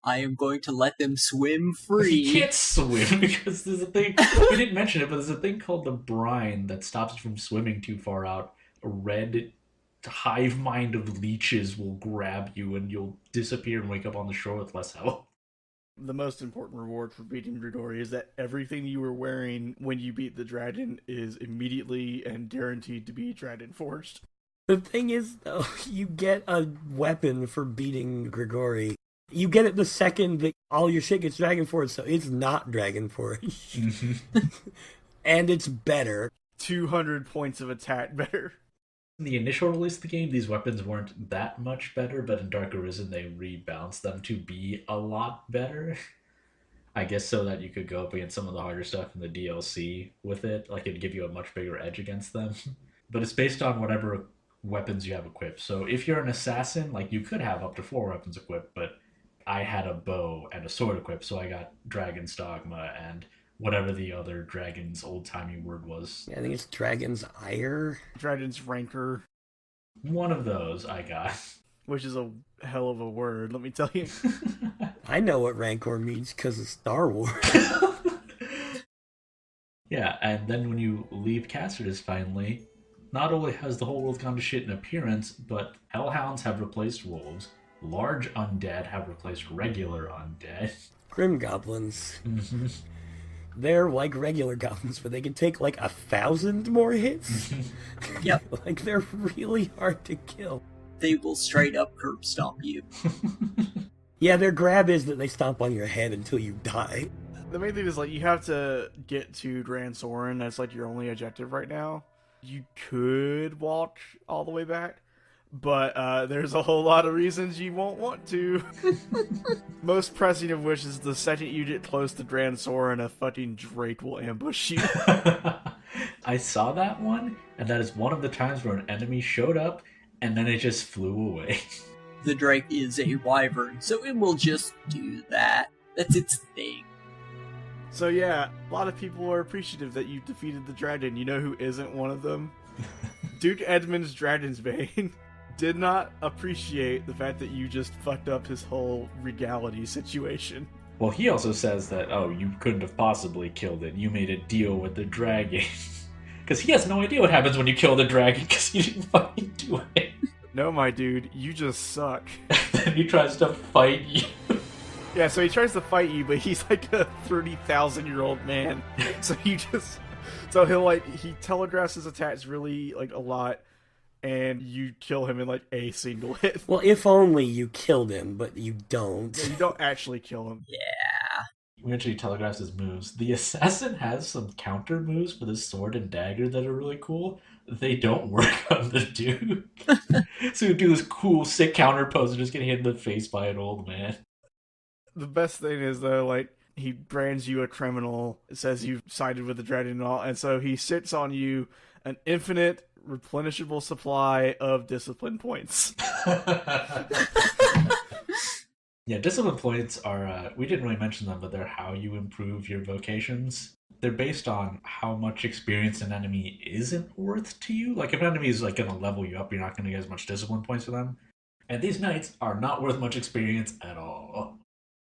S4: I am going to let them swim free.
S2: You can't swim because there's a thing, we didn't mention it, but there's a thing called the brine that stops you from swimming too far out. A red hive mind of leeches will grab you and you'll disappear and wake up on the shore with less health.
S1: The most important reward for beating Rudori is that everything you were wearing when you beat the dragon is immediately and guaranteed to be dragon forged.
S3: The thing is, though, you get a weapon for beating Grigori. You get it the second that all your shit gets dragon forged, so it's not dragon forged. And it's better.
S1: 200 points of attack better.
S2: In the initial release of the game, these weapons weren't that much better, but in Dark Arisen they rebalanced them to be a lot better. I guess so that you could go up against some of the harder stuff in the DLC with it. It'd give you a much bigger edge against them. But it's based on whatever weapons you have equipped. So if you're an assassin, you could have up to 4 weapons equipped, but I had a bow and a sword equipped, so I got Dragon's Dogma and whatever the other dragon's old-timey word was.
S3: I think it's Dragon's Ire.
S1: Dragon's Rancor,
S2: One of those I got.
S1: which is a hell of a word, let me tell you.
S3: I know what Rancor means because of Star Wars.
S2: Yeah, and then when you leave Cassius finally, not only has the whole world gone to shit in appearance, but hellhounds have replaced wolves, large undead have replaced regular undead.
S3: Grim Goblins.
S2: Mm-hmm.
S3: They're like regular goblins, but they can take like 1,000 more hits.
S4: Yep.
S3: Like, they're really hard to kill.
S4: They will straight up curb stomp you.
S3: Yeah, their grab is that they stomp on your head until you die.
S1: The main thing is, like, you have to get to Dran Soren. That's, like, your only objective right now. You could walk all the way back, but there's a whole lot of reasons you won't want to. Most pressing of which is the second you get close to Dran Soren, a fucking Drake will ambush you.
S2: I saw that one, and that is one of the times where an enemy showed up, and then it just flew away.
S4: The Drake is a wyvern, so it will just do that. That's its thing.
S1: So yeah, a lot of people are appreciative that you defeated the dragon. You know who isn't one of them? Duke Edmund's Dragonsbane did not appreciate the fact that you just fucked up his whole regality situation.
S2: Well, he also says that, oh, you couldn't have possibly killed it. You made a deal with the dragon. Because he has no idea what happens when you kill the dragon, because he didn't fucking do it.
S1: No, my dude, you just suck.
S2: Then he tries to fight you.
S1: Yeah, so he tries to fight you, but he's like a 30,000-year-old man. So he telegraphs his attacks really, like, a lot, and you kill him in, like, a single hit.
S3: Well, if only you killed him, but you don't.
S1: Yeah, you don't actually kill him.
S4: Yeah.
S2: We mentioned he telegraphs his moves. The assassin has some counter moves for the sword and dagger that are really cool. They don't work on the Duke. So you do this cool, sick counter pose and just get hit in the face by an old man.
S1: The best thing is, though, like, he brands you a criminal, says you've sided with the dragon and all, and so he sits on you an infinite, replenishable supply of discipline points.
S2: Yeah, discipline points are, we didn't really mention them, but they're how you improve your vocations. They're based on how much experience an enemy isn't worth to you. Like, if an enemy is, like, going to level you up, you're not going to get as much discipline points for them. And these knights are not worth much experience at all.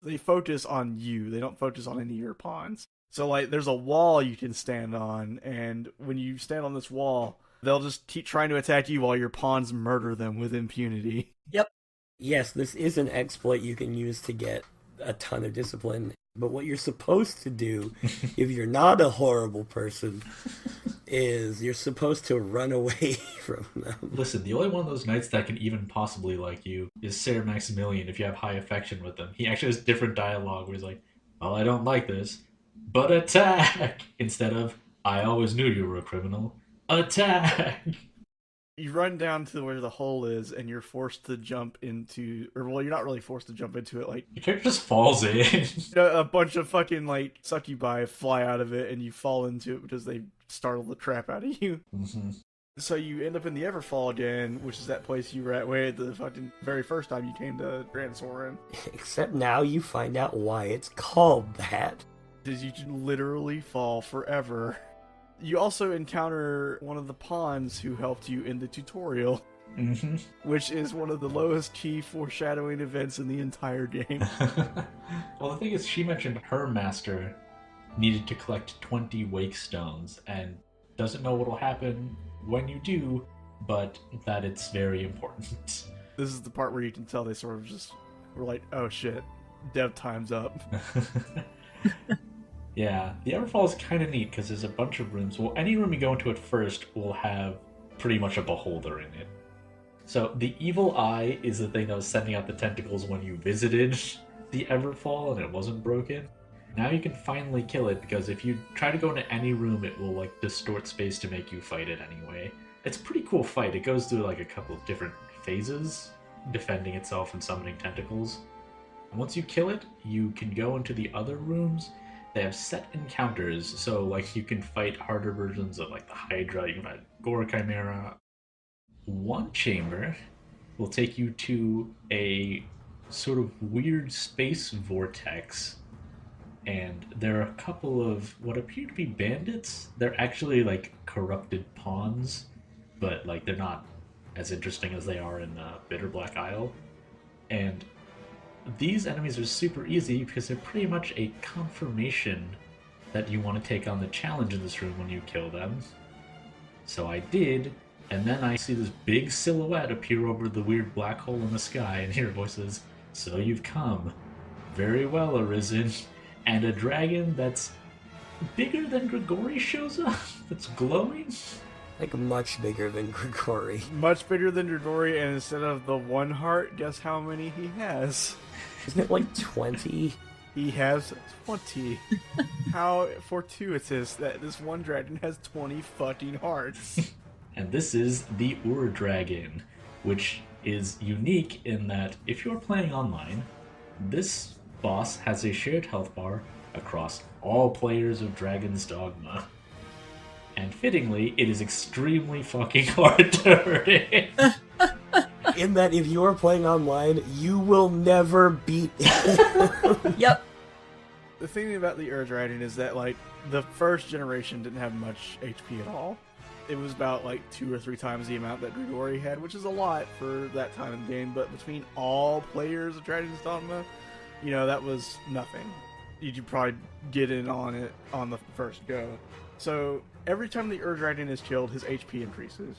S1: They focus on you. They don't focus on any of your pawns. So, like, there's a wall you can stand on, and when you stand on this wall, they'll just keep trying to attack you while your pawns murder them with impunity.
S4: Yep.
S3: Yes, this is an exploit you can use to get a ton of discipline. But what you're supposed to do, if you're not a horrible person, is you're supposed to run away from them.
S2: Listen, the only one of those knights that can even possibly like you is Sir Maximilian if you have high affection with him. He actually has different dialogue where he's like, well, I don't like this, but attack! Instead of, I always knew you were a criminal. Attack!
S1: You run down to where the hole is, and you're forced to jump into... Or, well, you're not really forced to jump into it, like...
S2: Your character just falls in.
S1: A bunch of fucking, like, succubi fly out of it, and you fall into it because they startle the crap out of you.
S2: Mm-hmm.
S1: So you end up in the Everfall again, which is that place you were at way the fucking very first time you came to Dran Soren.
S3: Except now you find out why it's called that.
S1: Because you can literally fall forever. You also encounter one of the pawns who helped you in the tutorial,
S2: Mm-hmm.
S1: which is one of the lowest key foreshadowing events in the entire game.
S2: Well, the thing is, she mentioned her master needed to collect 20 wake stones, and doesn't know what'll happen when you do, but that it's very important.
S1: This is the part where you can tell they sort of just were like, oh shit, dev time's up.
S2: Yeah, the Everfall is kind of neat because there's a bunch of rooms. Well, any room you go into at first will have pretty much a beholder in it. So the evil eye is the thing that was sending out the tentacles when you visited the Everfall and it wasn't broken. Now you can finally kill it because if you try to go into any room, it will like distort space to make you fight it anyway. It's a pretty cool fight. It goes through like a couple of different phases, defending itself and summoning tentacles. And once you kill it, you can go into the other rooms. They have set encounters, so like you can fight harder versions of like the Hydra, you can fight Gore Chimera. One chamber will take you to a sort of weird space vortex and there are a couple of what appear to be bandits. They're actually like corrupted pawns, but like they're not as interesting as they are in Bitter Black Isle. And these enemies are super easy because they're pretty much a confirmation that you want to take on the challenge in this room when you kill them. So I did, and then I see this big silhouette appear over the weird black hole in the sky, and hear voices, "So you've come. Very well, Arisen." And a dragon that's bigger than Grigori shows up, that's glowing.
S3: Like much bigger than Grigori.
S1: Much bigger than Dodori, and instead of the one heart, guess how many he has?
S3: Isn't it like 20?
S1: He has 20. How fortuitous that this one dragon has 20 fucking hearts.
S2: And this is the Ur Dragon, which is unique in that if you're playing online, this boss has a shared health bar across all players of Dragon's Dogma. And fittingly, it is extremely fucking hard to hurt it.
S3: In that if you are playing online, you will never beat it.
S4: Yep.
S1: The thing about the Ur Dragon is that, like, the first generation didn't have much HP at all. It was about, like, 2 or 3 times the amount that Grigori had, which is a lot for that time in the game, but between all players of Dragon's Dogma, you know, that was nothing. You could probably get in on it on the first go. So, every time the Ur Dragon is killed, his HP increases.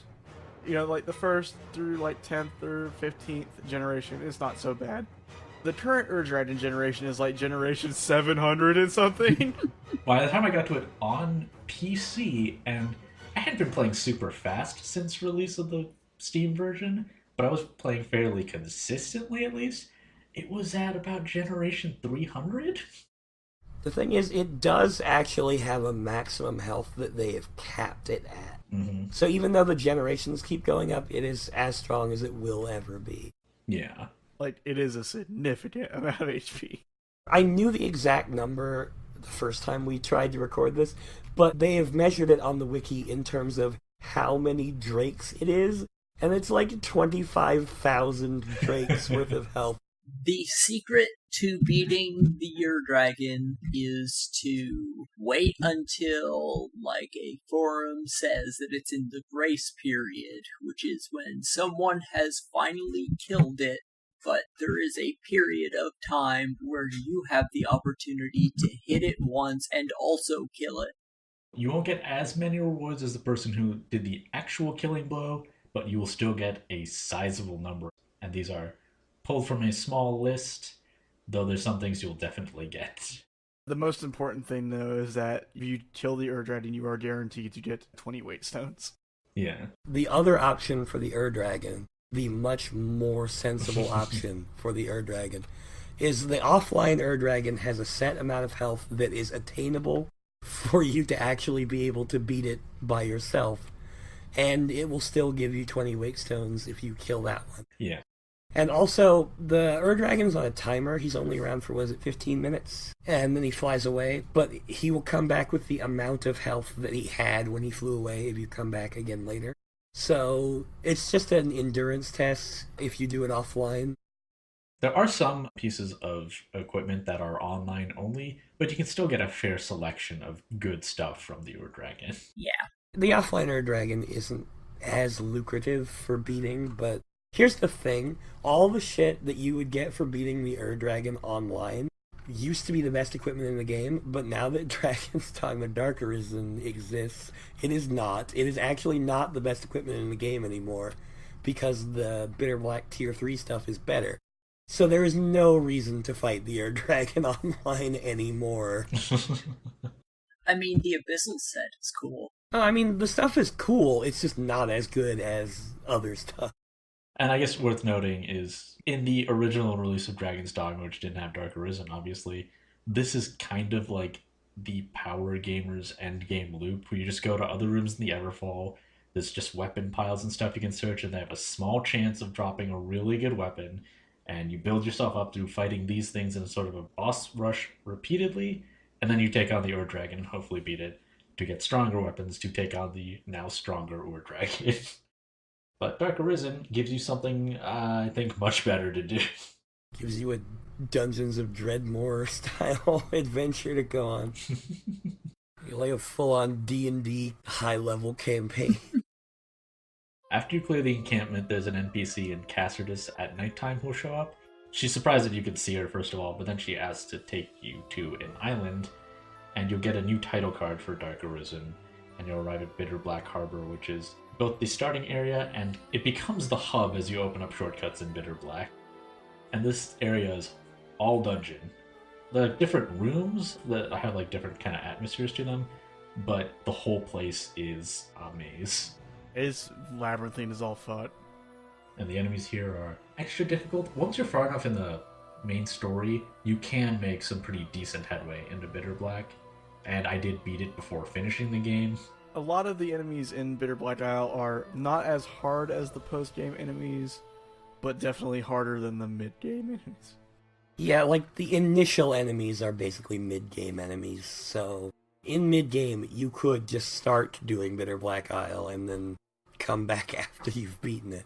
S1: You know, like, the first through, like, 10th or 15th generation, it's not so bad. The current Ur Dragon generation is, like, generation 700 and something.
S2: By the time I got to it on PC, and I hadn't been playing super fast since release of the Steam version, but I was playing fairly consistently at least, it was at about generation 300?
S3: The thing is, it does actually have a maximum health that they have capped it at.
S2: Mm-hmm.
S3: So even though the generations keep going up, it is as strong as it will ever be.
S2: Yeah.
S1: Like, it is a significant amount of HP.
S3: I knew the exact number the first time we tried to record this, but they have measured it on the wiki in terms of how many drakes it is, and it's like 25,000 drakes worth of health.
S4: The secret to beating the Ur Dragon is to wait until, like, a forum says that it's in the grace period, which is when someone has finally killed it, but there is a period of time where you have the opportunity to hit it once and also kill it.
S2: You won't get as many rewards as the person who did the actual killing blow, but you will still get a sizable number. And these are pulled from a small list, though there's some things you'll definitely get.
S1: The most important thing, though, is that if you kill the Ur Dragon, you are guaranteed to get 20 weight stones.
S2: Yeah.
S3: The other option for the Ur Dragon, the much more sensible option for the Ur Dragon, is the offline Ur Dragon has a set amount of health that is attainable for you to actually be able to beat it by yourself. And it will still give you 20 wake stones if you kill that one.
S2: Yeah.
S3: And also, the Ur Dragon's on a timer. He's only around for, 15 minutes? And then he flies away. But he will come back with the amount of health that he had when he flew away if you come back again later. So, it's just an endurance test if you do it offline.
S2: There are some pieces of equipment that are online only, but you can still get a fair selection of good stuff from the Ur Dragon.
S4: Yeah.
S3: The offline Ur Dragon isn't as lucrative for beating, but here's the thing. All the shit that you would get for beating the Ur Dragon online used to be the best equipment in the game, but now that Dragon's Dogma Dark Arisen exists, it is not. It is actually not the best equipment in the game anymore, because the Bitter Black Tier 3 stuff is better. So there is no reason to fight the Ur Dragon online anymore.
S4: I mean, the Abyssal set is cool.
S3: I mean, the stuff is cool, it's just not as good as other stuff.
S2: And I guess worth noting is, in the original release of Dragon's Dogma, which didn't have Dark Arisen, obviously, this is kind of like the Power Gamer's endgame loop, where you just go to other rooms in the Everfall, there's just weapon piles and stuff you can search, and they have a small chance of dropping a really good weapon, and you build yourself up through fighting these things in a sort of a boss rush repeatedly, and then you take on the Ur Dragon and hopefully beat it to get stronger weapons to take on the now stronger Ur Dragon. But Dark Arisen gives you something I think much better to do.
S3: Gives you a Dungeons of Dreadmore style adventure to go on. You're like a full-on D&D high-level campaign.
S2: After you clear the encampment, there's an NPC in Cassardus at nighttime who'll show up. She's surprised that you could see her, first of all, but then she asks to take you to an island, and you'll get a new title card for Dark Arisen, and you'll arrive at Bitter Black Harbor, which is both the starting area, and it becomes the hub as you open up shortcuts in Bitter Black. And this area is all dungeon. The different rooms that have like different kind of atmospheres to them, but the whole place is a maze.
S1: It's labyrinthine as all fuck.
S2: And the enemies here are extra difficult. Once you're far enough in the main story, you can make some pretty decent headway into Bitter Black. And I did beat it before finishing the game.
S1: A lot of the enemies in Bitter Black Isle are not as hard as the post-game enemies, but definitely harder than the mid-game enemies.
S3: Yeah, like the initial enemies are basically mid-game enemies, so in mid-game you could just start doing Bitter Black Isle and then come back after you've beaten it.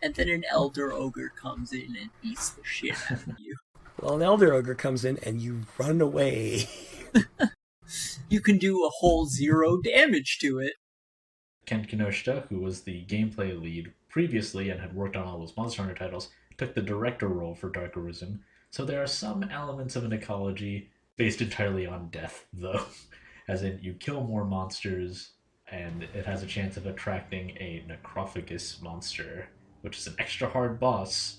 S4: And then an Elder Ogre comes in and beats the shit out of you.
S3: Well, an Elder Ogre comes in and you run away.
S4: You can do a whole 0 damage to it.
S2: Ken Kinoshita, who was the gameplay lead previously and had worked on all those Monster Hunter titles, took the director role for Dark Arisen, so there are some elements of an ecology based entirely on death, though. As in, you kill more monsters, and it has a chance of attracting a necrophagus monster, which is an extra hard boss.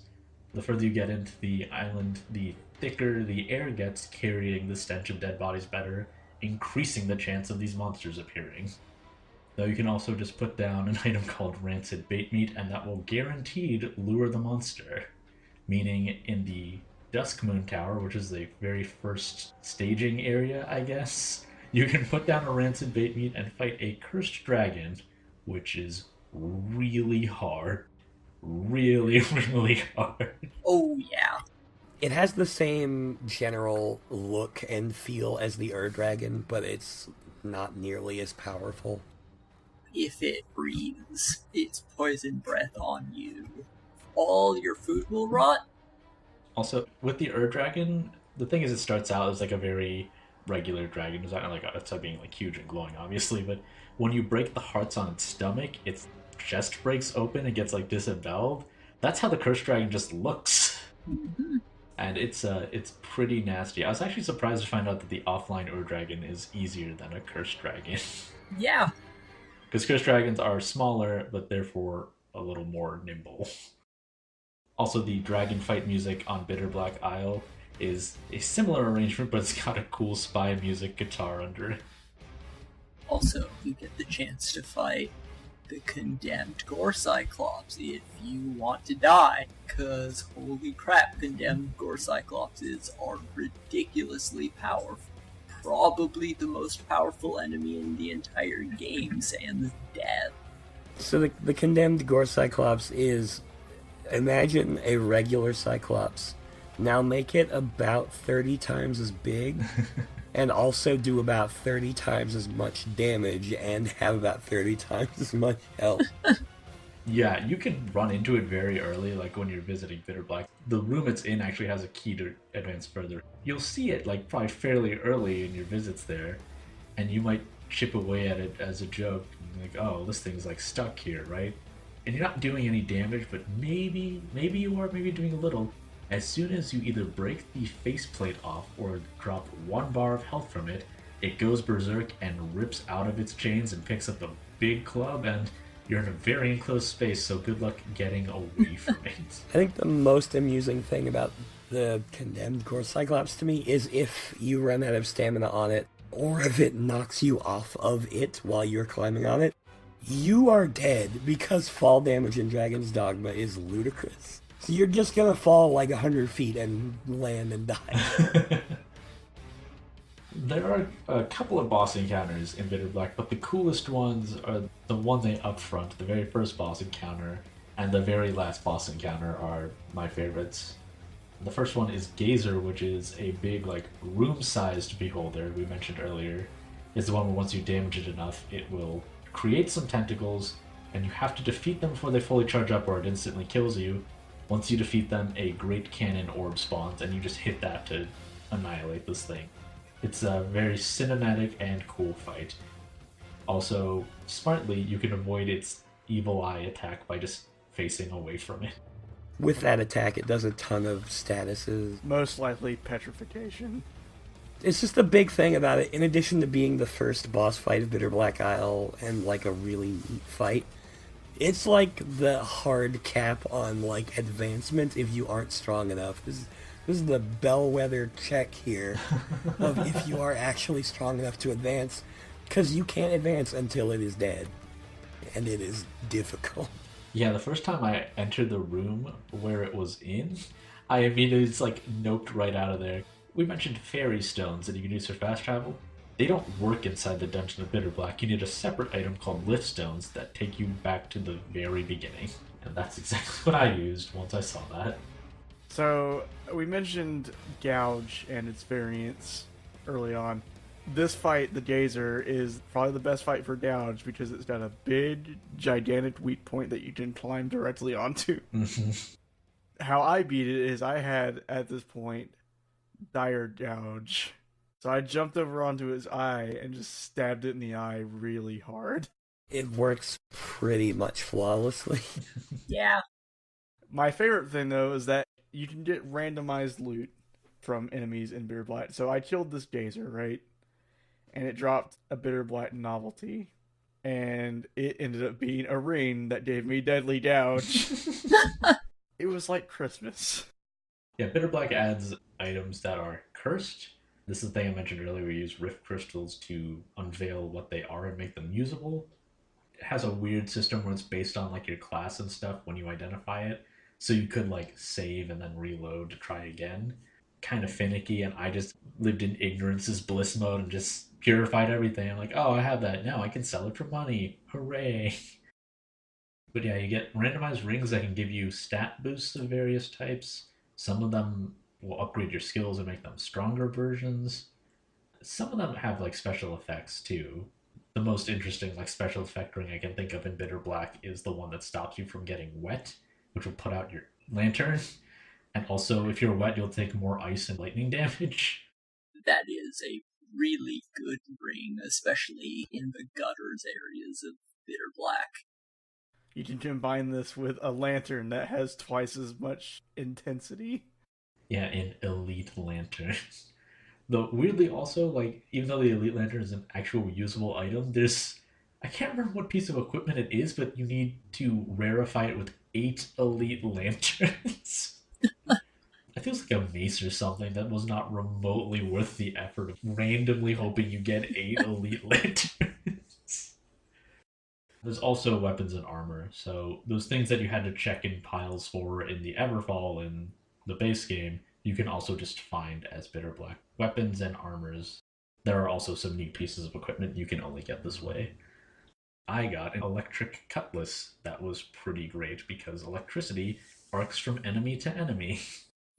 S2: The further you get into the island, the thicker the air gets, carrying the stench of dead bodies better, increasing the chance of these monsters appearing. Though you can also just put down an item called Rancid Bait Meat, and that will guaranteed lure the monster. Meaning in the Dusk Moon Tower, which is the very first staging area, I guess, you can put down a Rancid Bait Meat and fight a cursed dragon, which is really hard. Really, really hard.
S4: Oh, yeah.
S3: It has the same general look and feel as the Ur-Dragon, but it's not nearly as powerful.
S4: If it breathes its poison breath on you, all your food will rot.
S2: Also, with the Ur-Dragon, the thing is it starts out as like a very regular dragon. It's not like it's being like huge and glowing, obviously, but when you break the hearts on its stomach, its chest breaks open and gets like disemboweled. That's how the cursed dragon just looks.
S4: Mm-hmm.
S2: And it's pretty nasty. I was actually surprised to find out that the offline Ur-Dragon is easier than a cursed dragon.
S4: Yeah.
S2: Because cursed dragons are smaller, but therefore a little more nimble. Also, the dragon fight music on Bitter Black Isle is a similar arrangement, but it's got a cool spy music guitar under it.
S4: Also, you get the chance to fight the condemned Gore Cyclops if you want to die, because holy crap, condemned Gore Cyclopses are ridiculously powerful. Probably the most powerful enemy in the entire game, sans death.
S3: So the condemned Gore Cyclops is, imagine a regular Cyclops. Now make it about 30 times as big, and also do about 30 times as much damage, and have about 30 times as much health.
S2: Yeah, you can run into it very early, like when you're visiting Bitter Black. The room it's in actually has a key to advance further. You'll see it like probably fairly early in your visits there, and you might chip away at it as a joke. Like, oh, this thing's like stuck here, right? And you're not doing any damage, but maybe you are, maybe doing a little. As soon as you either break the faceplate off or drop 1 bar of health from it, it goes berserk and rips out of its chains and picks up a big club, and you're in a very enclosed space, so good luck getting away from it.
S3: I think the most amusing thing about the condemned Gore Cyclops to me is if you run out of stamina on it, or if it knocks you off of it while you're climbing on it, you are dead, because fall damage in Dragon's Dogma is ludicrous. So you're just gonna fall like 100 feet and land and die.
S2: There are a couple of boss encounters in Bitter Black, but the coolest ones are the ones up front. The very first boss encounter and the very last boss encounter are my favorites. The first one is Gazer, which is a big, like, room-sized beholder we mentioned earlier. It's the one where once you damage it enough, it will create some tentacles, and you have to defeat them before they fully charge up or it instantly kills you. Once you defeat them, a Great Cannon orb spawns, and you just hit that to annihilate this thing. It's a very cinematic and cool fight. Also, smartly, you can avoid its evil eye attack by just facing away from it.
S3: With that attack, it does a ton of statuses.
S1: Most likely petrification.
S3: It's just a big thing about it. In addition to being the first boss fight of Bitter Black Isle and like a really neat fight, it's like the hard cap on like advancement if you aren't strong enough. This is the bellwether check here of if you are actually strong enough to advance, because you can't advance until it is dead, and it is difficult.
S2: Yeah, the first time I entered the room where it was in, I immediately just like noped right out of there. We mentioned fairy stones that you can use for fast travel. They don't work inside the Dungeon of Bitter Black. You need a separate item called lift stones that take you back to the very beginning. And that's exactly what I used once I saw that.
S1: So, we mentioned Gouge and its variants early on. This fight, the Gazer, is probably the best fight for Gouge because it's got a big, gigantic weak point that you can climb directly onto. How I beat it is I had, at this point, dire Gouge. So I jumped over onto his eye and just stabbed it in the eye really hard.
S3: It works pretty much flawlessly.
S4: Yeah.
S1: My favorite thing, though, is that you can get randomized loot from enemies in Bitter Black. So I killed this Gazer, right? And it dropped a Bitter Black novelty. And it ended up being a ring that gave me Deadly Gouge. It was like Christmas.
S2: Yeah, Bitter Black adds items that are cursed. This is the thing I mentioned earlier. We use rift crystals to unveil what they are and make them usable. It has a weird system where it's based on like your class and stuff when you identify it. So you could like save and then reload to try again. Kind of finicky, and I just lived in ignorance's bliss mode and just purified everything. I'm like, oh, I have that. Now I can sell it for money. Hooray. But yeah, you get randomized rings that can give you stat boosts of various types. Some of them will upgrade your skills and make them stronger versions. Some of them have like special effects too. The most interesting like special effect ring I can think of in Bitter Black is the one that stops you from getting wet, which will put out your lantern. And also, if you're wet, you'll take more ice and lightning damage.
S4: That is a really good ring, especially in the gutters areas of Bitter Black.
S1: You can combine this with a lantern that has twice as much intensity.
S2: Yeah, an elite lantern. Though weirdly also, like, even though the elite lantern is an actual usable item, there's I can't remember what piece of equipment it is, but you need to rarefy it with 8 elite lanterns. It feels like a mace or something that was not remotely worth the effort of randomly hoping you get 8 elite lanterns. There's also weapons and armor, so those things that you had to check in piles for in the Everfall in the base game, you can also just find as Bitter Black weapons and armors. There are also some neat pieces of equipment you can only get this way. I got an electric cutlass that was pretty great because electricity arcs from enemy to enemy.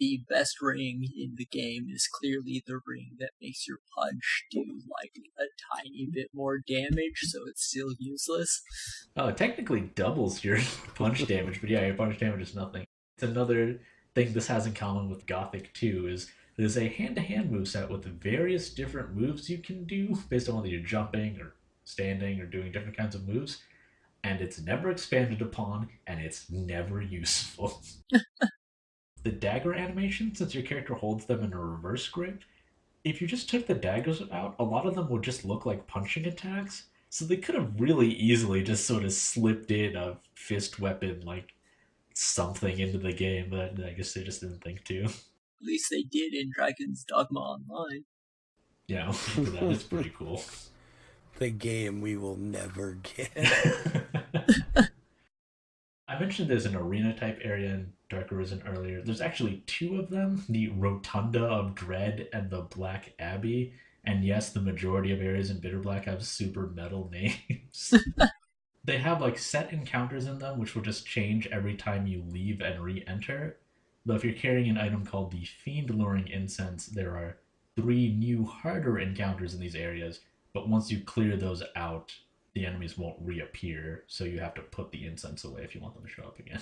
S4: The best ring in the game is clearly the ring that makes your punch do like a tiny bit more damage, so it's still useless.
S2: Oh, it technically doubles your punch damage, but yeah, your punch damage is nothing. It's another thing this has in common with Gothic 2 is there's a hand-to-hand moveset with various different moves you can do based on whether you're jumping or standing or doing different kinds of moves, and it's never expanded upon, and it's never useful. The dagger animation, since your character holds them in a reverse grip, if you just took the daggers out, a lot of them would just look like punching attacks, so they could have really easily just sort of slipped in a fist weapon, like something into the game, but I guess they just didn't think to.
S4: At least they did in Dragon's Dogma Online.
S2: Yeah, that is pretty cool.
S3: The game we will never get.
S2: I mentioned there's an arena type area in Dark Arisen earlier. There's actually 2 of them, the Rotunda of Dread and the Black Abbey. And yes, the majority of areas in Bitter Black have super metal names. They have like set encounters in them, which will just change every time you leave and re-enter. Though if you're carrying an item called the Fiend Luring Incense, there are 3 new harder encounters in these areas, but once you clear those out, the enemies won't reappear, so you have to put the incense away if you want them to show up again.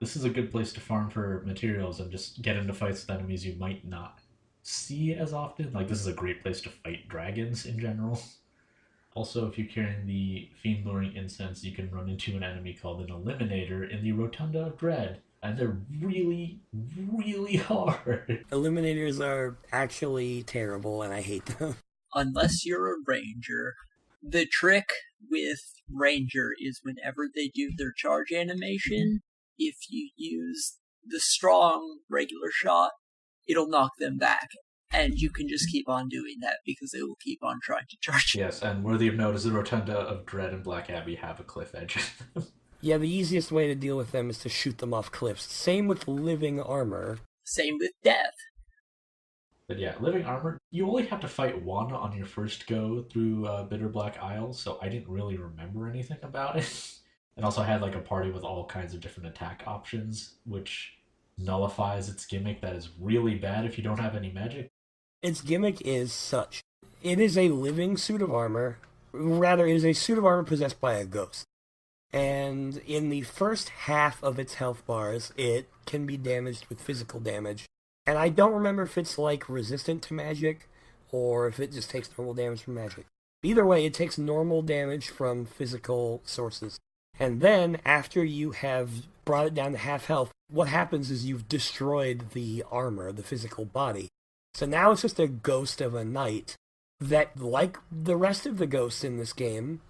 S2: This is a good place to farm for materials and just get into fights with enemies you might not see as often. Like, this is a great place to fight dragons in general. Also, if you're carrying the Fiend Luring Incense, you can run into an enemy called an Eliminator in the Rotunda of Dread. And they're really, really hard.
S3: Eliminators are actually terrible, and I hate them.
S4: Unless you're a ranger. The trick with ranger is whenever they do their charge animation, if you use the strong regular shot, it'll knock them back. And you can just keep on doing that because they will keep on trying to charge you.
S2: Yes, and worthy of note is the Rotunda of Dread and Black Abbey have a cliff edge.
S3: Yeah, the easiest way to deal with them is to shoot them off cliffs. Same with living armor.
S4: Same with death.
S2: But yeah, living armor, you only have to fight one on your first go through Bitter Black Isle, so I didn't really remember anything about it. And also I had like a party with all kinds of different attack options, which nullifies its gimmick that is really bad if you don't have any magic.
S3: Its gimmick is such. It is a living suit of armor. Rather, it is a suit of armor possessed by a ghost. And in the first half of its health bars, it can be damaged with physical damage. And I don't remember if it's like resistant to magic, or if it just takes normal damage from magic. Either way, it takes normal damage from physical sources. And then, after you have brought it down to half health, what happens is you've destroyed the armor, the physical body. So now it's just a ghost of a knight that, like the rest of the ghosts in this game,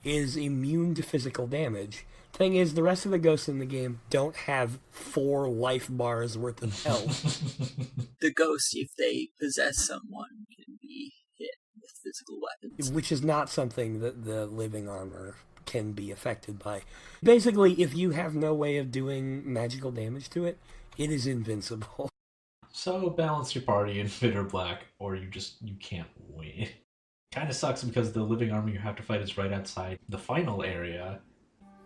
S3: is immune to physical damage. Thing is, the rest of the ghosts in the game don't have 4 life bars worth of health.
S4: The ghosts, if they possess someone, can be hit with physical weapons.
S3: Which is not something that the living armor can be affected by. Basically, if you have no way of doing magical damage to it, it is invincible.
S2: So balance your party in Bitter Black, or you can't win. Kind of sucks because the living armor you have to fight is right outside the final area.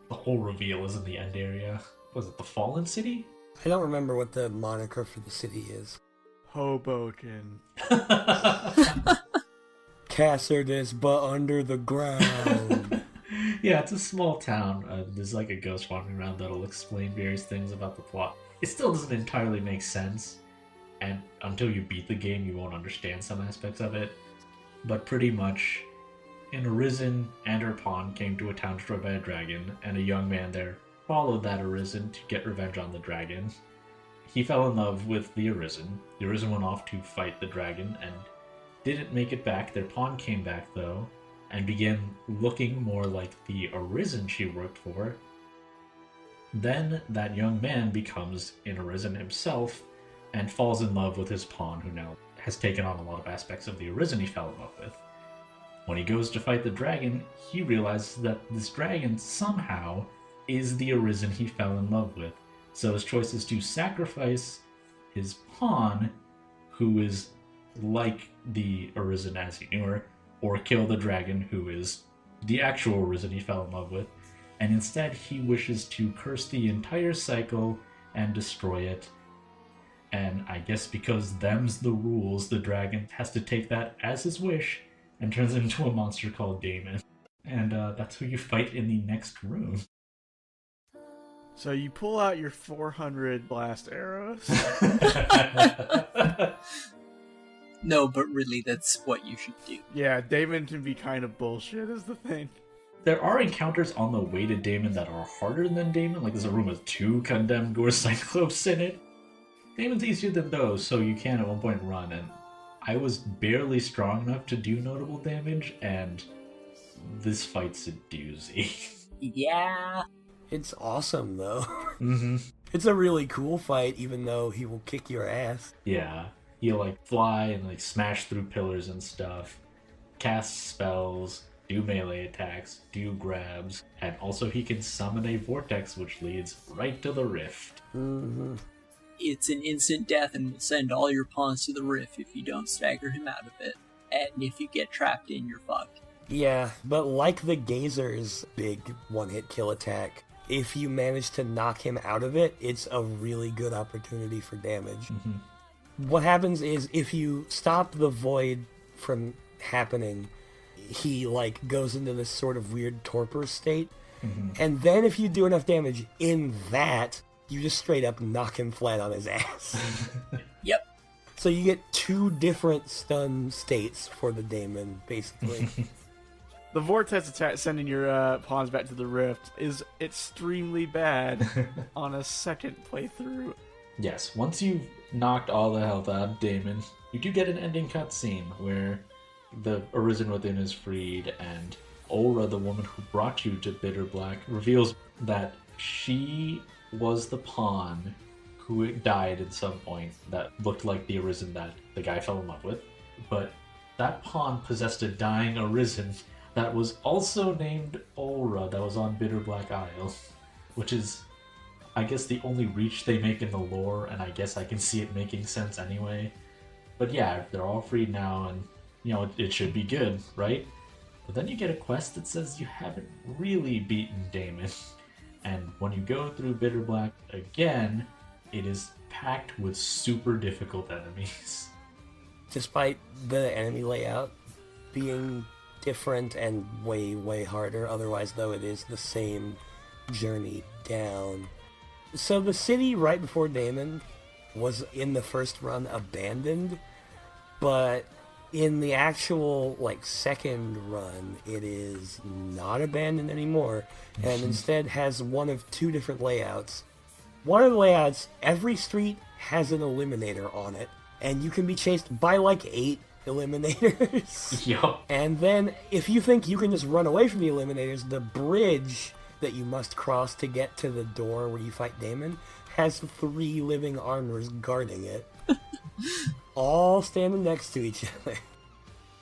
S2: The whole reveal is in the end area. Was it the Fallen City?
S3: I don't remember what the moniker for the city is.
S1: Hoboken.
S3: Cassardus, but under the ground.
S2: Yeah, it's a small town. There's like a ghost wandering around that'll explain various things about the plot. It still doesn't entirely make sense, and until you beat the game, you won't understand some aspects of it. But pretty much, an Arisen and her pawn came to a town destroyed by a dragon, and a young man there followed that Arisen to get revenge on the dragon. He fell in love with the Arisen. The Arisen went off to fight the dragon and didn't make it back. Their pawn came back, though, and began looking more like the Arisen she worked for. Then that young man becomes an Arisen himself and falls in love with his pawn, who now has taken on a lot of aspects of the Arisen he fell in love with. When he goes to fight the dragon, he realizes that this dragon somehow is the Arisen he fell in love with. So his choice is to sacrifice his pawn, who is like the Arisen as he knew her, or kill the dragon, who is the actual Arisen he fell in love with. And instead he wishes to curse the entire cycle and destroy it. And I guess because them's the rules, the dragon has to take that as his wish and turns into a monster called Damon. And that's who you fight in the next room.
S1: So you pull out your 400 blast arrows.
S4: No, but really, that's what you should do.
S1: Yeah, Damon can be kind of bullshit is the thing.
S2: There are encounters on the way to Damon that are harder than Damon. Like there's a room with 2 condemned gore cyclops in it. Damon's easier than those, so you can at one point run, and I was barely strong enough to do notable damage, and this fight's a doozy.
S4: Yeah.
S3: It's awesome, though.
S2: Mm-hmm.
S3: It's a really cool fight, even though he will kick your ass.
S2: Yeah. He'll like fly and like smash through pillars and stuff, cast spells, do melee attacks, do grabs, and also he can summon a vortex which leads right to the rift.
S3: Mm-hmm.
S4: It's an instant death and will send all your pawns to the rift if you don't stagger him out of it. And if you get trapped in, you're fucked.
S3: Yeah, but like the Gazer's big one-hit kill attack, if you manage to knock him out of it, it's a really good opportunity for damage.
S2: Mm-hmm.
S3: What happens is if you stop the void from happening, he like goes into this sort of weird torpor state. Mm-hmm. And then if you do enough damage in that, you just straight up knock him flat on his ass.
S4: Yep.
S3: So you get 2 different stun states for the daemon, basically.
S1: The vortex attack sending your pawns back to the rift is extremely bad on a second playthrough.
S2: Yes, once you've knocked all the health out of Damon, you do get an ending cutscene where the Arisen Within is freed, and Aura, the woman who brought you to Bitter Black, reveals that she was the pawn who died at some point that looked like the Arisen that the guy fell in love with. But that pawn possessed a dying Arisen that was also named Aura, that was on Bitter Black Isle, which is, I guess, the only reach they make in the lore, and I guess I can see it making sense anyway. But yeah, they're all freed now, and, you know, it should be good, right? But then you get a quest that says you haven't really beaten Damon, and when you go through Bitter Black again, it is packed with super difficult enemies.
S3: Despite the enemy layout being different and way, way harder, otherwise, though, it is the same journey down. So the city right before Damon was in the first run abandoned, but in the actual second run it is not abandoned anymore, and instead has one of 2 different layouts. One of the layouts, every street has an eliminator on it, and you can be chased by 8 eliminators.
S2: Yup.
S3: And then if you think you can just run away from the eliminators, the bridge that you must cross to get to the door where you fight Damon has 3 living armors guarding it. All standing next to each other.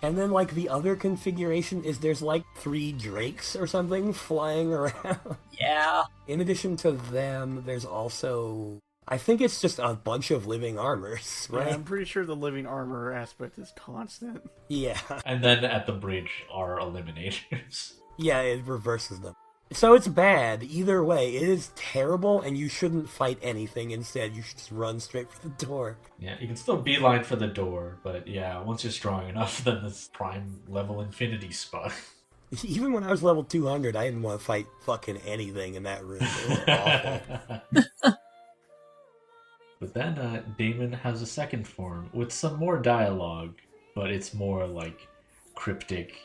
S3: And then the other configuration is there's 3 drakes or something flying around.
S4: Yeah.
S3: In addition to them, there's also, I think it's just a bunch of living armors, right?
S1: Yeah, I'm pretty sure the living armor aspect is constant.
S3: Yeah.
S2: And then at the bridge are eliminators.
S3: Yeah, it reverses them. So it's bad. Either way, it is terrible, and you shouldn't fight anything. Instead, you should just run straight for the door.
S2: Yeah, you can still beeline for the door, but yeah, once you're strong enough, then this prime level infinity spot.
S3: Even when I was level 200, I didn't want to fight fucking anything in that room. It was awful.
S2: But then Damon has a second form with some more dialogue, but it's more cryptic.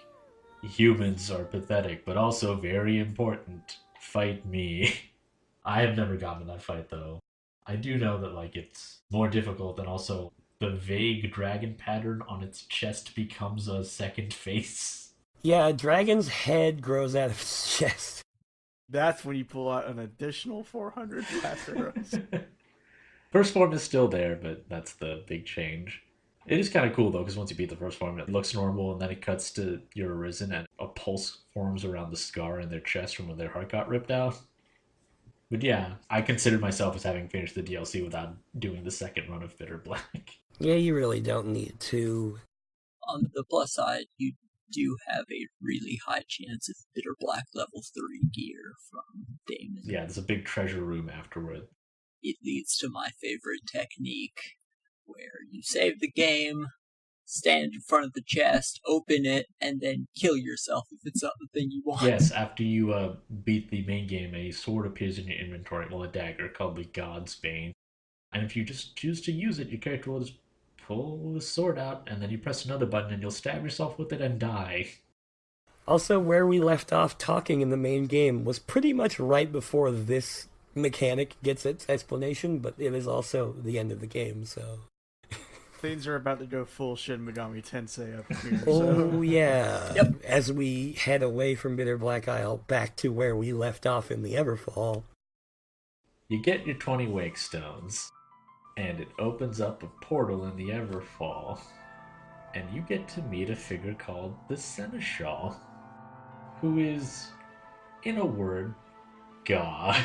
S2: Humans are pathetic, but also very important. Fight me. I have never gotten to that fight, though. I do know that, it's more difficult, and also the vague dragon pattern on its chest becomes a second face.
S3: Yeah, a dragon's head grows out of its chest.
S1: That's when you pull out an additional 400 blast arrows.
S2: First form is still there, but that's the big change. It is kind of cool, though, because once you beat the first form, it looks normal, and then it cuts to your Arisen, and a pulse forms around the scar in their chest from when their heart got ripped out. But yeah, I consider myself as having finished the DLC without doing the second run of Bitter Black.
S3: Yeah, you really don't need to.
S4: On the plus side, you do have a really high chance of Bitter Black level 3 gear from Damon.
S2: Yeah, there's a big treasure room afterward.
S4: It leads to my favorite technique, where you save the game, stand in front of the chest, open it, and then kill yourself if it's not the thing you want.
S2: Yes, after you beat the main game, a sword appears in your inventory, well, a dagger called the God's Bane. And if you just choose to use it, your character will just pull the sword out, and then you press another button, and you'll stab yourself with it and die.
S3: Also, where we left off talking in the main game was pretty much right before this mechanic gets its explanation, but it is also the end of the game, so...
S1: Things are about to go full Shin Megami Tensei up here.
S3: Oh, yeah.
S4: Yep.
S3: As we head away from Bitter Black Isle back to where we left off in the Everfall.
S2: You get your 20 Wake Stones, and it opens up a portal in the Everfall, and you get to meet a figure called the Seneschal, who is, in a word, God.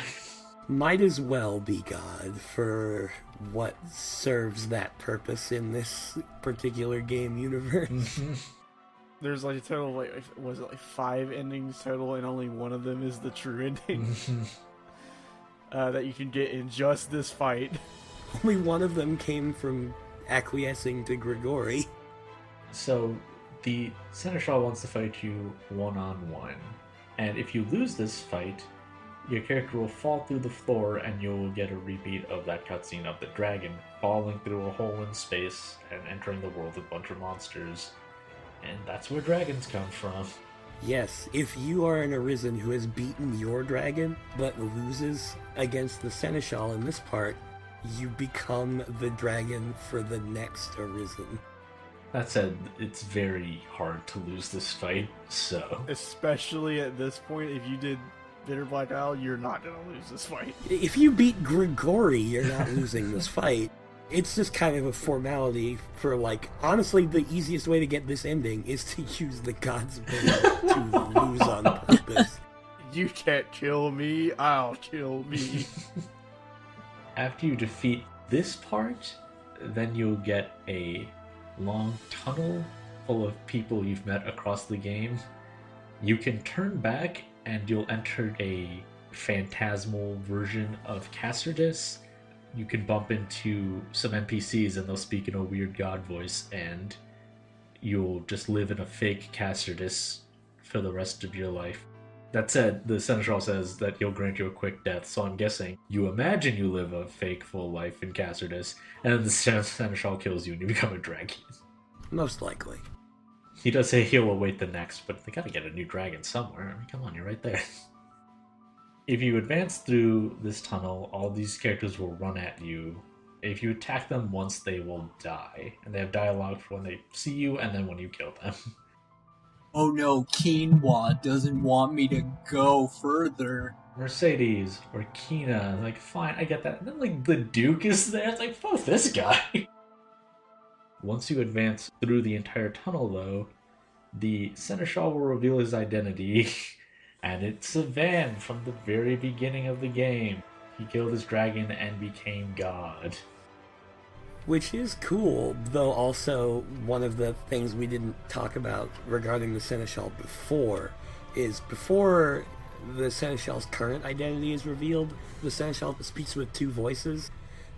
S3: Might as well be God for what serves that purpose in this particular game universe.
S1: There's a total of was it 5 endings total, and only one of them is the true ending that you can get in just this fight.
S3: Only one of them came from acquiescing to Grigori.
S2: So, the Seneschal wants to fight you one-on-one, and if you lose this fight, your character will fall through the floor and you'll get a repeat of that cutscene of the dragon falling through a hole in space and entering the world with a bunch of monsters. And that's where dragons come from.
S3: Yes, if you are an Arisen who has beaten your dragon, but loses against the Seneschal in this part, you become the dragon for the next Arisen.
S2: That said, it's very hard to lose this fight, so...
S1: Especially at this point, if you did Bitter Black Isle, you're not going to lose this fight.
S3: If you beat Grigori, you're not losing this fight. It's just kind of a formality for, like, honestly, the easiest way to get this ending is to use the God's Bane to lose on purpose.
S1: You can't kill me, I'll kill me.
S2: After you defeat this part, then you'll get a long tunnel full of people you've met across the game. You can turn back and you'll enter a phantasmal version of Cassardus. You can bump into some NPCs and they'll speak in a weird god voice, and you'll just live in a fake Cassardus for the rest of your life. That said, the Seneschal says that he'll grant you a quick death, so I'm guessing you imagine you live a fake full life in Cassardus, and then the Seneschal kills you and you become a dragon.
S3: Most likely.
S2: He does say he'll await the next, but they gotta get a new dragon somewhere. I mean, come on, you're right there. If you advance through this tunnel, all these characters will run at you. If you attack them once, they will die. And they have dialogue for when they see you and then when you kill them.
S4: Oh no, Quinoa doesn't want me to go further.
S2: Mercedes or Kina, like, fine, I get that. And then, like, the Duke is there. It's like, fuck this guy. Once you advance through the entire tunnel, though, the Seneschal will reveal his identity. And it's Savan from the very beginning of the game. He killed his dragon and became God.
S3: Which is cool, though also one of the things we didn't talk about regarding the Seneschal before is before the Seneschal's current identity is revealed, the Seneschal speaks with two voices.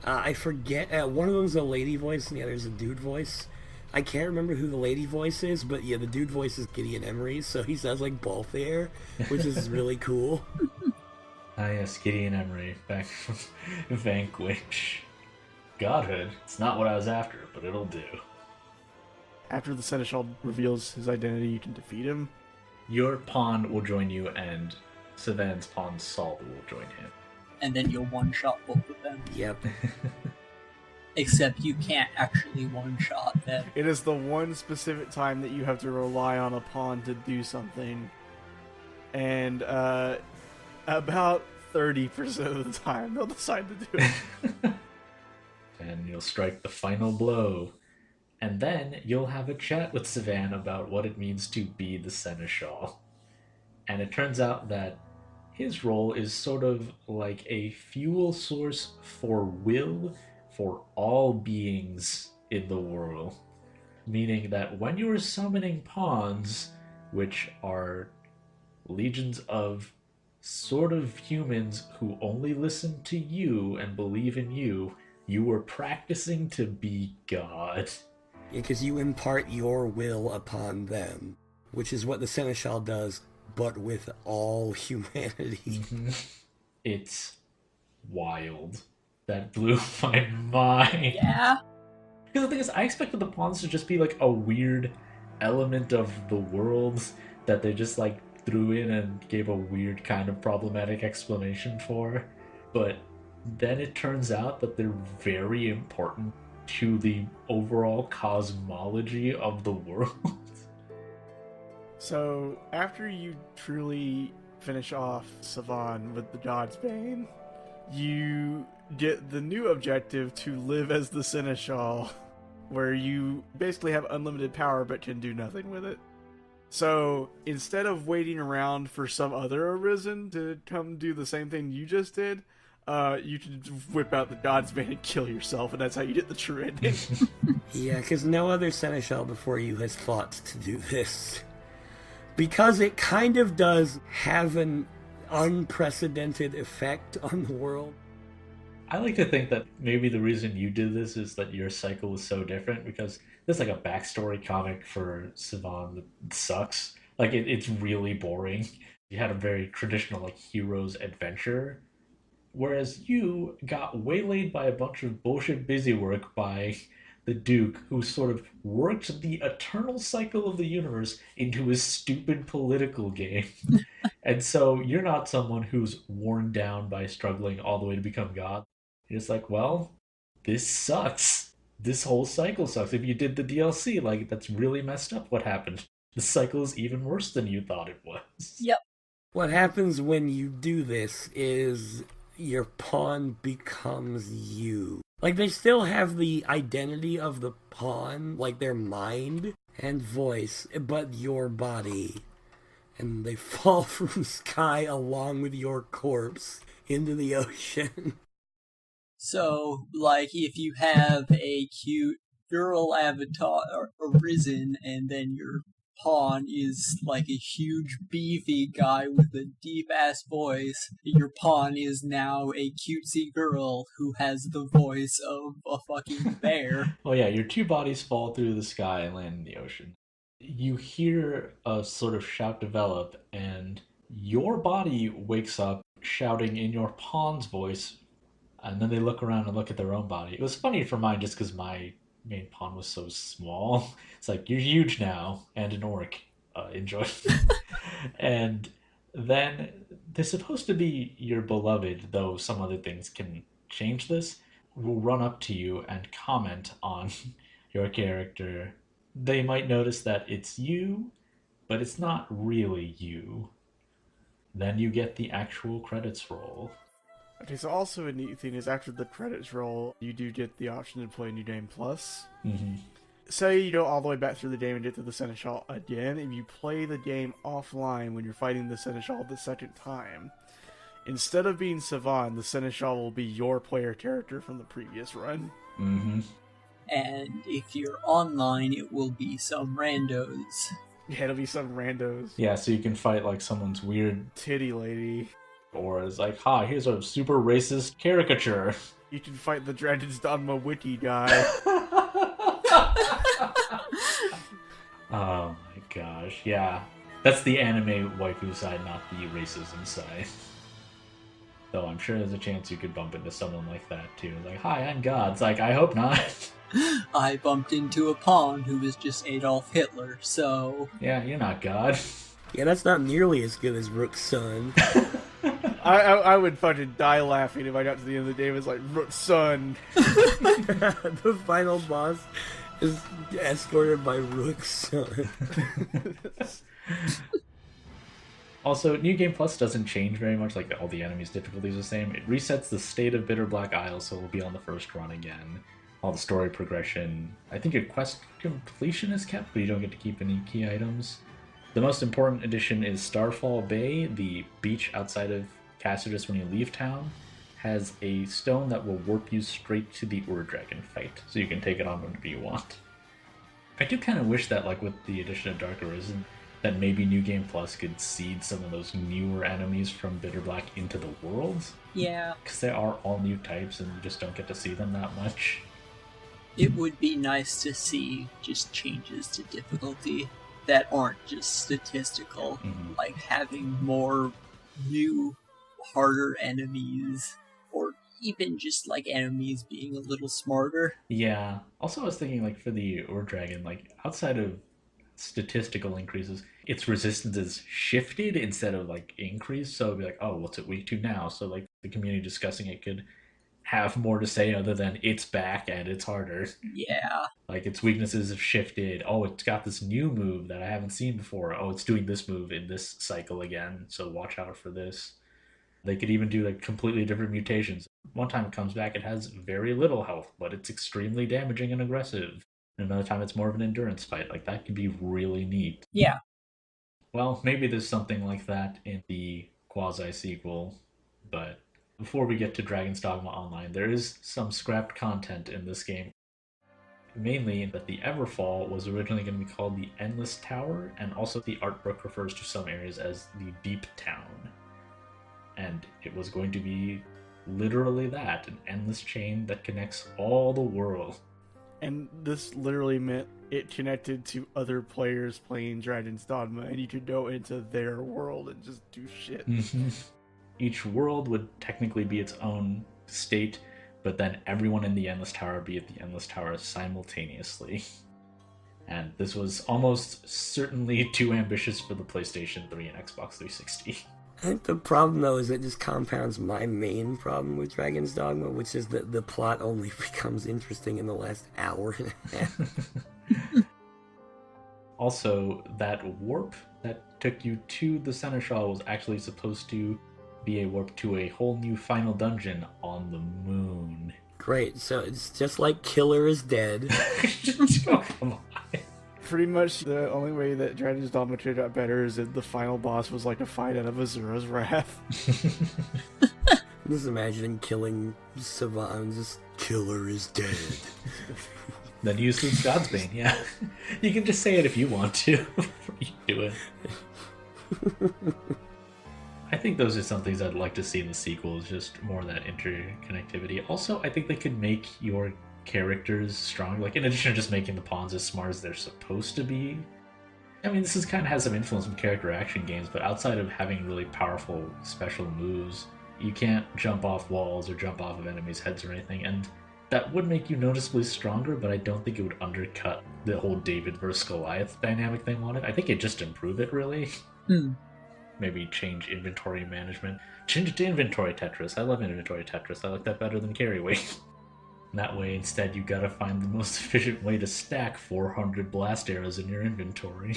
S3: I forget, one of them's a lady voice and the other's a dude voice. I can't remember who the lady voice is, but yeah, the dude voice is Gideon Emery, so he sounds like both there, which is really cool.
S2: Ah yes, Gideon Emery, back from Vanquish. Godhood, it's not what I was after, but it'll do.
S1: After the Seneschal reveals his identity, you can defeat him.
S2: Your pawn will join you, and Savan's pawn Saul will join him.
S4: And then you'll one-shot both of them.
S3: Yep.
S4: Except you can't actually one-shot them.
S1: It is the one specific time that you have to rely on a pawn to do something. And about 30% of the time, they'll decide to do it.
S2: And you'll strike the final blow. And then you'll have a chat with Savan about what it means to be the Seneschal. And it turns out that his role is sort of like a fuel source for will for all beings in the world. Meaning that when you are summoning pawns, which are legions of sort of humans who only listen to you and believe in you, you are practicing to be God.
S3: Because you impart your will upon them, which is what the Seneschal does, but with all humanity.
S2: It's wild. That blew my mind.
S4: Yeah.
S2: Because the thing is, I expected the pawns to just be like a weird element of the world that they just like threw in and gave a weird kind of problematic explanation for. But then it turns out that they're very important to the overall cosmology of the world.
S1: So, after you truly finish off Savan with the God's Bane, you get the new objective to live as the Seneschal, where you basically have unlimited power but can do nothing with it. So, instead of waiting around for some other Arisen to come do the same thing you just did, you can whip out the God's Bane and kill yourself, and that's how you get the true ending.
S3: Yeah, because no other Seneschal before you has thought to do this. Because it kind of does have an unprecedented effect on the world.
S2: I like to think that maybe the reason you did this is that your cycle is so different, because there's like a backstory comic for Savan that sucks. Like, it's really boring. You had a very traditional like hero's adventure, whereas you got waylaid by a bunch of bullshit busywork by the Duke, who sort of worked the eternal cycle of the universe into his stupid political game. And so you're not someone who's worn down by struggling all the way to become God. You're just like, well, this sucks. This whole cycle sucks. If you did the DLC, like, that's really messed up what happened. The cycle is even worse than you thought it was.
S4: Yep.
S3: What happens when you do this is your pawn becomes you. Like, they still have the identity of the pawn, like their mind and voice, but your body. And they fall from the sky along with your corpse into the ocean.
S4: So, like, if you have a cute girl avatar arisen, and then your pawn is like a huge beefy guy with a deep ass voice, your pawn is now a cutesy girl who has the voice of a fucking bear.
S2: Well, yeah, your two bodies fall through the sky and land in the ocean. You hear a sort of shout develop, and your body wakes up shouting in your pawn's voice, and then they look around and look at their own body. It was funny for mine just because my main pawn was so small. It's like, you're huge now, and an orc. Enjoy. And then they're supposed to be your beloved, though some other things can change this, will run up to you and comment on your character. They might notice that it's you, but it's not really you. Then you get the actual credits roll.
S1: Okay, so also a neat thing is after the credits roll, you do get the option to play New Game Plus.
S2: Mm-hmm.
S1: Say you go all the way back through the game and get to the Seneschal again. If you play the game offline when you're fighting the Seneschal the second time, instead of being Savan, the Seneschal will be your player character from the previous run.
S2: Mm-hmm.
S4: And if you're online, it will be some randos.
S1: Yeah, it'll be some randos.
S2: Yeah, so you can fight like someone's weird,
S1: Titty lady.
S2: or it's like, ha, here's a super racist caricature.
S1: You can fight the Dragon's Dogma wiki guy.
S2: Oh my gosh, yeah. That's the anime waifu side, not the racism side. Though I'm sure there's a chance you could bump into someone like that too. Like, hi, I'm God. It's like, I hope not.
S4: I bumped into a pawn who was just Adolf Hitler, so...
S2: Yeah, you're not God.
S3: Yeah, that's not nearly as good as Rook's son.
S1: I would fucking die laughing if I got to the end of the game. It's like, Rook's son.
S3: The final boss is escorted by Rook's son.
S2: Also, New Game Plus doesn't change very much, like all the enemies' difficulties are the same. It resets the state of Bitter Black Isle, so we'll be on the first run again. All the story progression. I think your quest completion is kept, but you don't get to keep any key items. The most important addition is Starfall Bay, the beach outside of Cassius when you leave town, has a stone that will warp you straight to the Ur-Dragon fight, so you can take it on whenever you want. I do kind of wish that, like with the addition of Dark Arisen, that maybe New Game Plus could seed some of those newer enemies from Bitter Black into the world.
S4: Yeah.
S2: Because they are all new types and you just don't get to see them that much.
S4: It would be nice to see just changes to difficulty that aren't just statistical, like having more new, harder enemies, or even just like enemies being a little smarter.
S2: Yeah. Also, I was thinking, like, for the Ur-Dragon, like, outside of statistical increases, its resistance is shifted instead of, like, increased. So it'd be like, oh, what's it weak to now? So, like, the community discussing it could have more to say other than it's back and it's harder.
S4: Yeah.
S2: Like, its weaknesses have shifted. Oh, it's got this new move that I haven't seen before. Oh, it's doing this move in this cycle again, so watch out for this. They could even do, like, completely different mutations. One time it comes back, it has very little health, but it's extremely damaging and aggressive. And another time it's more of an endurance fight. Like, that could be really neat.
S4: Yeah.
S2: Well, maybe there's something like that in the quasi-sequel, but before we get to Dragon's Dogma Online, there is some scrapped content in this game. Mainly that the Everfall was originally going to be called the Endless Tower, and also the art book refers to some areas as the Deep Town. And it was going to be literally that, an endless chain that connects all the world.
S1: And this literally meant it connected to other players playing Dragon's Dogma, and you could go into their world and just do shit.
S2: Each world would technically be its own state, but then everyone in the Endless Tower be at the Endless Tower simultaneously. And this was almost certainly too ambitious for the PlayStation 3 and Xbox 360.
S3: I think the problem, though, is it just compounds my main problem with Dragon's Dogma, which is that the plot only becomes interesting in the last hour and a half.
S2: Also, that warp that took you to the Seneschal was actually supposed to be a warp to a whole new final dungeon on the moon.
S3: Great, so it's just like Killer is dead.
S2: Oh, come on.
S1: Pretty much the only way that Dragon's Dogma could have got better is that the final boss was like a fight out of Azura's Wrath.
S3: I'm just imagining killing Savan, just Killer is dead.
S2: Then use Luke's Godsbane, yeah. You can just say it if you want to before you do it. I think those are some things I'd like to see in the sequel, is just more of that interconnectivity. Also, I think they could make your characters strong, like in addition to just making the pawns as smart as they're supposed to be. I mean, this is kind of has some influence from character action games, but outside of having really powerful special moves, you can't jump off walls or jump off of enemies' heads or anything, and that would make you noticeably stronger, but I don't think it would undercut the whole David versus Goliath dynamic they wanted. I think it just improve it, really. Maybe change inventory management. Change it to inventory Tetris. I love inventory Tetris. I like that better than carry weight. That way, instead, you gotta find the most efficient way to stack 400 blast arrows in your inventory.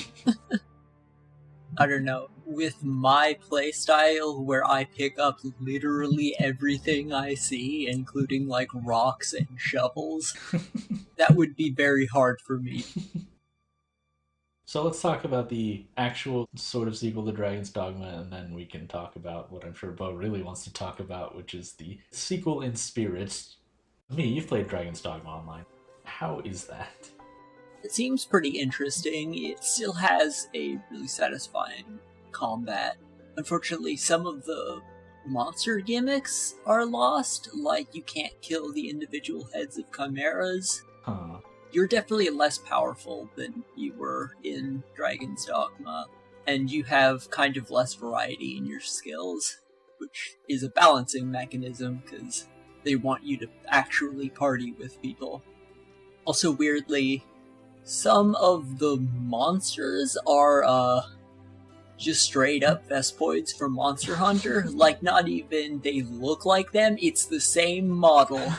S4: I don't know. With my playstyle, where I pick up literally everything I see, including like rocks and shovels, that would be very hard for me.
S2: So let's talk about the actual sort of sequel to Dragon's Dogma, and then we can talk about what I'm sure Bo really wants to talk about, which is the sequel in spirit. Me, you've played Dragon's Dogma Online. How is that?
S4: It seems pretty interesting. It still has a really satisfying combat. Unfortunately, some of the monster gimmicks are lost, like you can't kill the individual heads of chimeras.
S2: Huh.
S4: You're definitely less powerful than you were in Dragon's Dogma, and you have kind of less variety in your skills, which is a balancing mechanism, because they want you to actually party with people. Also, weirdly, some of the monsters are, just straight up Vespoids from Monster Hunter. Like, not even they look like them, it's the same model.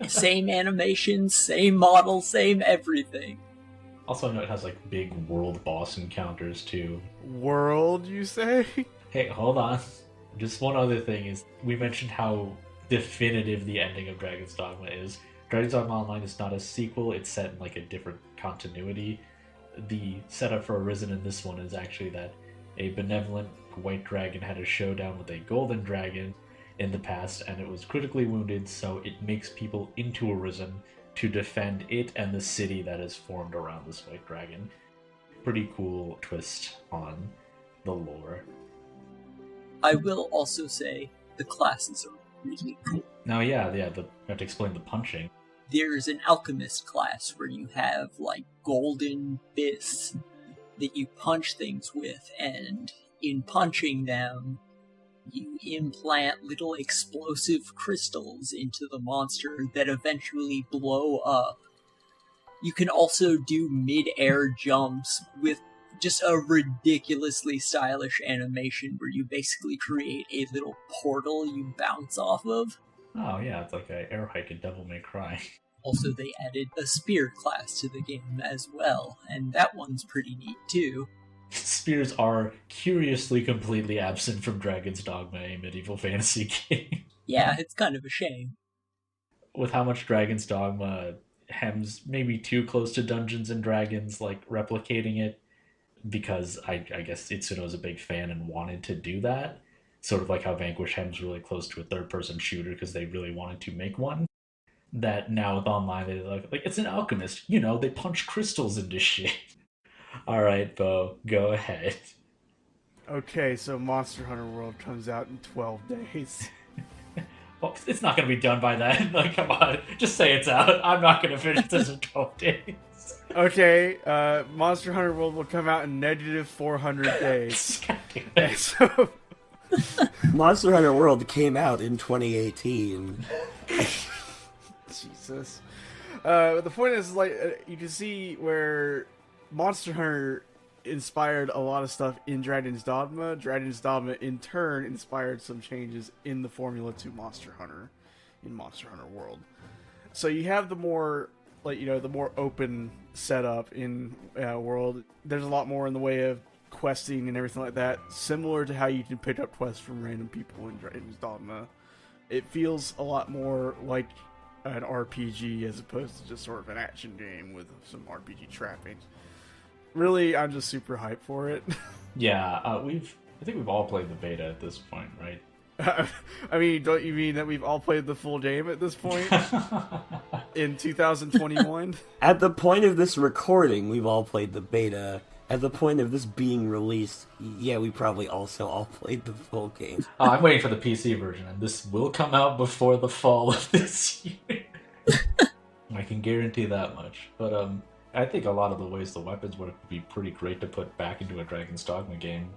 S4: Same animation, same model, same everything.
S2: Also, I know it has like big world boss encounters too.
S1: World, you say?
S2: Hey, hold on. Just one other thing is, we mentioned how definitive the ending of Dragon's Dogma is. Dragon's Dogma Online is not a sequel, it's set in like a different continuity. The setup for Arisen in this one is actually that a benevolent white dragon had a showdown with a golden dragon in the past, and it was critically wounded, so it makes people into Arisen to defend it and the city that is formed around this white dragon. Pretty cool twist on the lore.
S4: I will also say the classes are really cool.
S2: Now, yeah, you have to explain the punching.
S4: There's an alchemist class where you have like golden fists that you punch things with, and in punching them, you implant little explosive crystals into the monster that eventually blow up. You can also do mid-air jumps with just a ridiculously stylish animation where you basically create a little portal you bounce off of.
S2: Oh yeah, it's like an air hike in Devil May Cry.
S4: Also, they added a spear class to the game as well, and that one's pretty neat too.
S2: Spears are curiously completely absent from Dragon's Dogma, a medieval fantasy game.
S4: Yeah, it's kind of a shame.
S2: With how much Dragon's Dogma hems maybe too close to Dungeons and Dragons, like replicating it, because I guess Itsuno is a big fan and wanted to do that. Sort of like how Vanquish hems really close to a third-person shooter because they really wanted to make one. That now with online, they're like it's an alchemist. You know, they punch crystals into shit. All right, Bo, go ahead.
S1: Okay, so Monster Hunter World comes out in 12 days.
S2: Well, it's not going to be done by then. Like, come on. Just say it's out. I'm not going to finish this in 12 days.
S1: Okay, Monster Hunter World will come out in negative 400 days. So,
S3: Monster Hunter World came out in 2018.
S1: Jesus. The point is, like, you can see where Monster Hunter inspired a lot of stuff in Dragon's Dogma. Dragon's Dogma, in turn, inspired some changes in the formula to Monster Hunter in Monster Hunter World. So you have the more, like, the more open setup in World. There's a lot more in the way of questing and everything like that, similar to how you can pick up quests from random people in Dragon's Dogma. It feels a lot more like an RPG as opposed to just sort of an action game with some RPG trappings. Really, I'm just super hyped for it.
S2: Yeah, I think we've all played the beta at this point, right?
S1: I mean, don't you mean that we've all played the full game at this point? In 2021?
S3: At the point of this recording, we've all played the beta. At the point of this being released, yeah, we probably also all played the full game.
S2: I'm waiting for the PC version, and this will come out before the fall of this year. I can guarantee that much. But I think a lot of the ways the weapons would be pretty great to put back into a Dragon's Dogma game.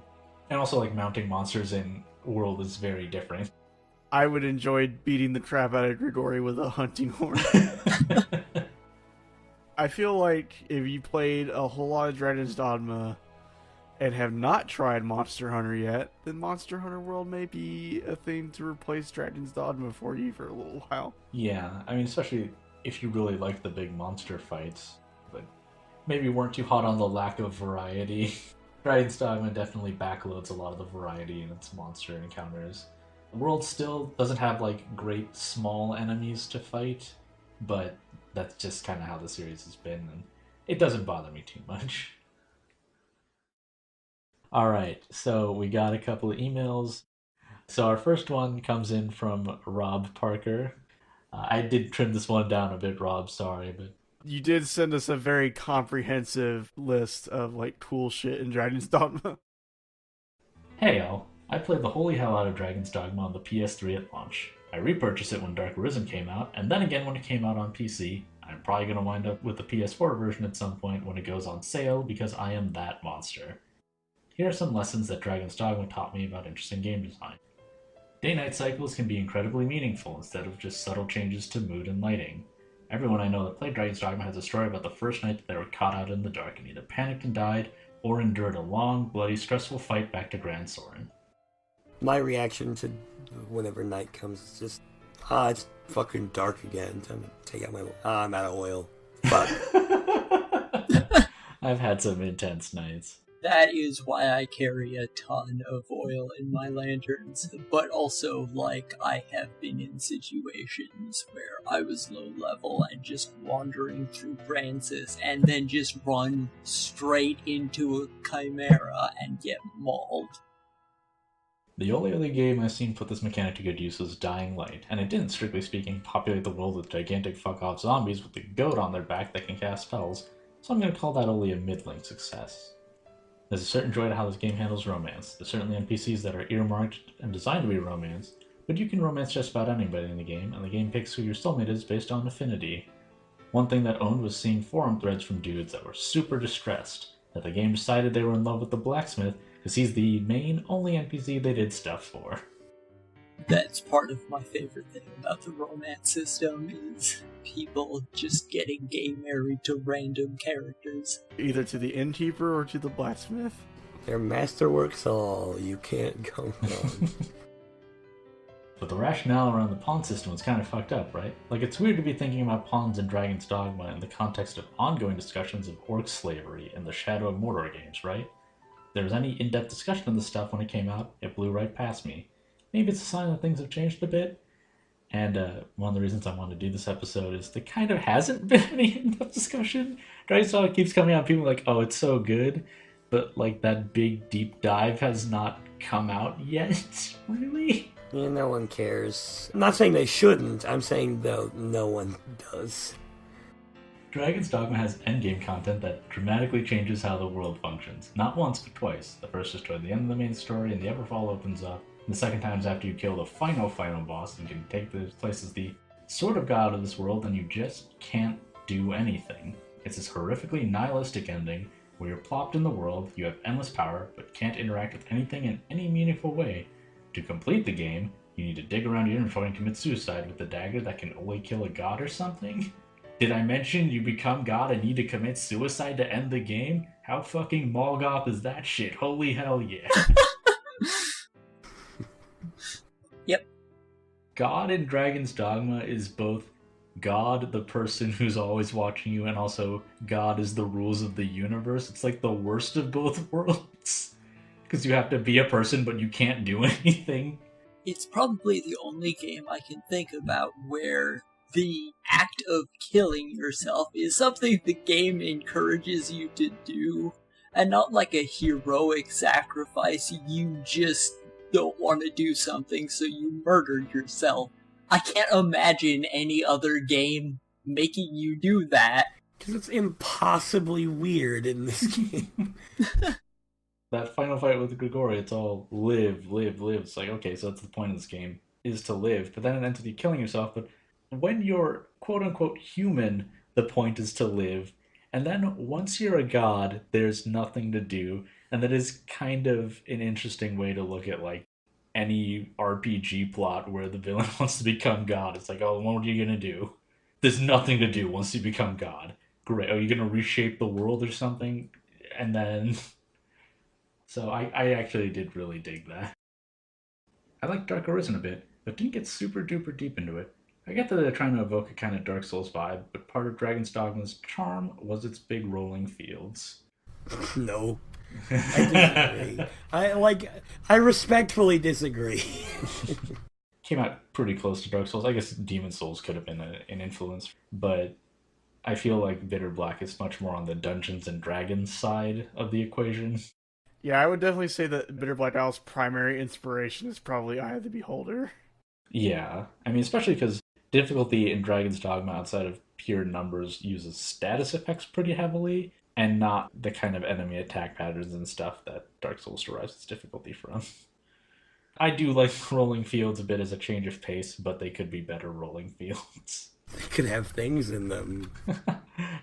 S2: And also, like, mounting monsters in World is very different.
S1: I would enjoy beating the crap out of Grigori with a hunting horn. I feel like if you played a whole lot of Dragon's Dogma and have not tried Monster Hunter yet, then Monster Hunter World may be a thing to replace Dragon's Dogma for you for a little while.
S2: Yeah, I mean, especially if you really like the big monster fights, but maybe weren't too hot on the lack of variety. Dragon's Dogma definitely backloads a lot of the variety in its monster encounters. The world still doesn't have, like, great small enemies to fight, but that's just kind of how the series has been, and it doesn't bother me too much. Alright, so we got a couple of emails. So our first one comes in from Rob Parker. I did trim this one down a bit, Rob, sorry, but...
S1: You did send us a very comprehensive list of, like, cool shit in Dragon's Dogma.
S2: Hey y'all, I played the holy hell out of Dragon's Dogma on the PS3 at launch. I repurchased it when Dark Arisen came out, and then again when it came out on PC. I'm probably going to wind up with the PS4 version at some point when it goes on sale, because I am that monster. Here are some lessons that Dragon's Dogma taught me about interesting game design. Day-night cycles can be incredibly meaningful instead of just subtle changes to mood and lighting. Everyone I know that played Dragon's Dogma has a story about the first night that they were caught out in the dark and either panicked and died, or endured a long, bloody, stressful fight back to Grand Soren.
S3: My reaction to whenever night comes is just, it's fucking dark again. Time to take out my... I'm out of oil. Fuck.
S2: I've had some intense nights.
S4: That is why I carry a ton of oil in my lanterns, but also, like, I have been in situations where I was low level and just wandering through Francis and then just run straight into a chimera and get mauled.
S2: The only other game I've seen put this mechanic to good use was Dying Light, and it didn't, strictly speaking, populate the world with gigantic fuck-off zombies with a goat on their back that can cast spells, so I'm going to call that only a middling success. There's a certain joy to how this game handles romance. There's certainly NPCs that are earmarked and designed to be romance, but you can romance just about anybody in the game, and the game picks who your soulmate is based on affinity. One thing that owned was seeing forum threads from dudes that were super distressed, that the game decided they were in love with the blacksmith because he's the main, only NPC they did stuff for.
S4: That's part of my favorite thing about the romance system is people just getting gay married to random characters.
S1: Either to the innkeeper or to the blacksmith.
S3: Their masterworks all. You can't go wrong.
S2: But the rationale around the pawn system was kind of fucked up, right? Like, it's weird to be thinking about pawns in Dragon's Dogma in the context of ongoing discussions of orc slavery in the Shadow of Mordor games, right? If there was any in-depth discussion of this stuff when it came out, it blew right past me. Maybe it's a sign that things have changed a bit. And one of the reasons I wanted to do this episode is there kind of hasn't been any in-depth discussion. Dragon's Dogma keeps coming out, people are like, oh, it's so good. But, like, that big deep dive has not come out yet, really?
S3: Yeah, no one cares. I'm not saying they shouldn't. I'm saying, though, no one does.
S2: Dragon's Dogma has endgame content that dramatically changes how the world functions. Not once, but twice. The first is toward the end of the main story, and the Everfall opens up. The second time is after you kill the final boss and can take this place as the sort of god of this world, and you just can't do anything. It's this horrifically nihilistic ending where you're plopped in the world, you have endless power, but can't interact with anything in any meaningful way. To complete the game, you need to dig around your inventory and commit suicide with the dagger that can only kill a god or something? Did I mention you become god and need to commit suicide to end the game? How fucking Molgoth is that shit? Holy hell yeah.
S4: Yep.
S2: God in Dragon's Dogma is both God, the person who's always watching you, and also God is the rules of the universe. It's like the worst of both worlds. Because you have to be a person, but you can't do anything.
S4: It's probably the only game I can think about where the act of killing yourself is something the game encourages you to do, and not like a heroic sacrifice. You just don't want to do something, so you murder yourself. I can't imagine any other game making you do that.
S3: Because it's impossibly weird in this game.
S2: That final fight with Grigori, it's all live. It's like, okay, so that's the point of this game, is to live. But then it ends with you killing yourself. But when you're quote-unquote human, the point is to live. And then once you're a god, there's nothing to do. And that is kind of an interesting way to look at, like, any RPG plot where the villain wants to become god. It's like, oh, what are you going to do? There's nothing to do once you become god. Great. Are you going to reshape the world or something? And then... So I actually did really dig that. I liked Dark Arisen a bit, but didn't get super duper deep into it. I get that they're trying to evoke a kind of Dark Souls vibe, but part of Dragon's Dogma's charm was its big rolling fields.
S3: No. I disagree. I respectfully disagree.
S2: Came out pretty close to Dark Souls. I guess Demon Souls could have been an influence, but I feel like Bitter Black is much more on the Dungeons and Dragons side of the equation.
S1: Yeah, I would definitely say that Bitter Black Isle's primary inspiration is probably Eye of the Beholder.
S2: Yeah, I mean, especially because difficulty in Dragon's Dogma outside of pure numbers uses status effects pretty heavily, and not the kind of enemy attack patterns and stuff that Dark Souls derives its difficulty from. I do like rolling fields a bit as a change of pace, but they could be better rolling fields.
S3: They could have things in them.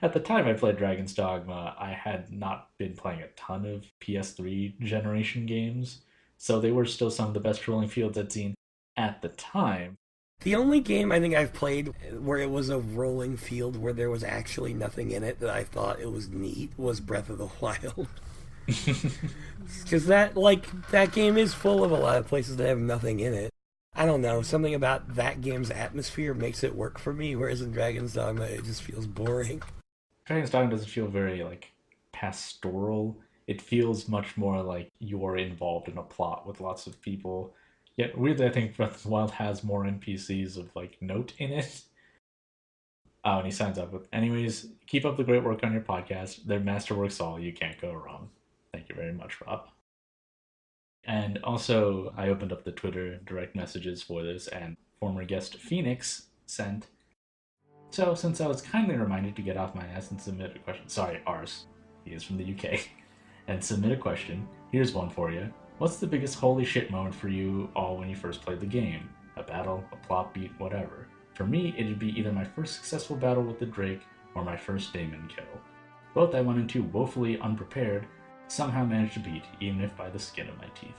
S2: At the time I played Dragon's Dogma, I had not been playing a ton of PS3 generation games, so they were still some of the best rolling fields I'd seen at the time.
S3: The only game I think I've played where it was a rolling field where there was actually nothing in it that I thought it was neat was Breath of the Wild. Because that game is full of a lot of places that have nothing in it. I don't know, something about that game's atmosphere makes it work for me, whereas in Dragon's Dogma it just feels boring.
S2: Dragon's Dogma doesn't feel very, pastoral. It feels much more like you're involved in a plot with lots of people. Yet, weirdly, I think Breath of the Wild has more NPCs of, note in it. Oh, and he signs up with, anyways, keep up the great work on your podcast. They're masterworks all, you can't go wrong. Thank you very much, Rob. And also, I opened up the Twitter direct messages for this, and former guest Phoenix sent, so since I was kindly reminded to get off my ass and submit a question, sorry, Ars, he is from the UK, and submit a question, here's one for you. What's the biggest holy shit moment for you all when you first played the game? A battle, a plot beat, whatever. For me, it'd be either my first successful battle with the Drake, or my first Daemon kill. Both I went into woefully unprepared, somehow managed to beat, even if by the skin of my teeth.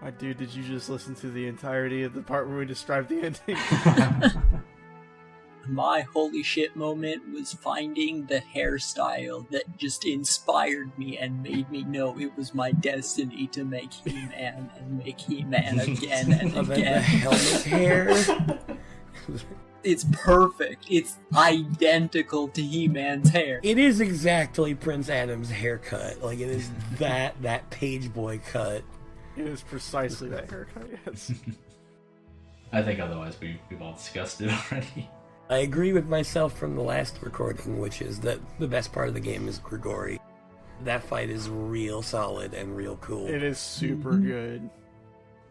S1: My dude, did you just listen to the entirety of the part where we described the ending?
S4: My holy shit moment was finding the hairstyle that just inspired me and made me know it was my destiny to make He-Man and make He-Man again and
S3: The
S4: again.
S3: helmet hair.
S4: It's perfect. It's identical to He-Man's hair.
S3: It is exactly Prince Adam's haircut. It is that page boy cut.
S1: It is precisely that haircut, yes.
S2: I think otherwise we've all discussed it already.
S3: I agree with myself from the last recording, which is that the best part of the game is Grigori. That fight is real solid and real cool.
S1: It is super good.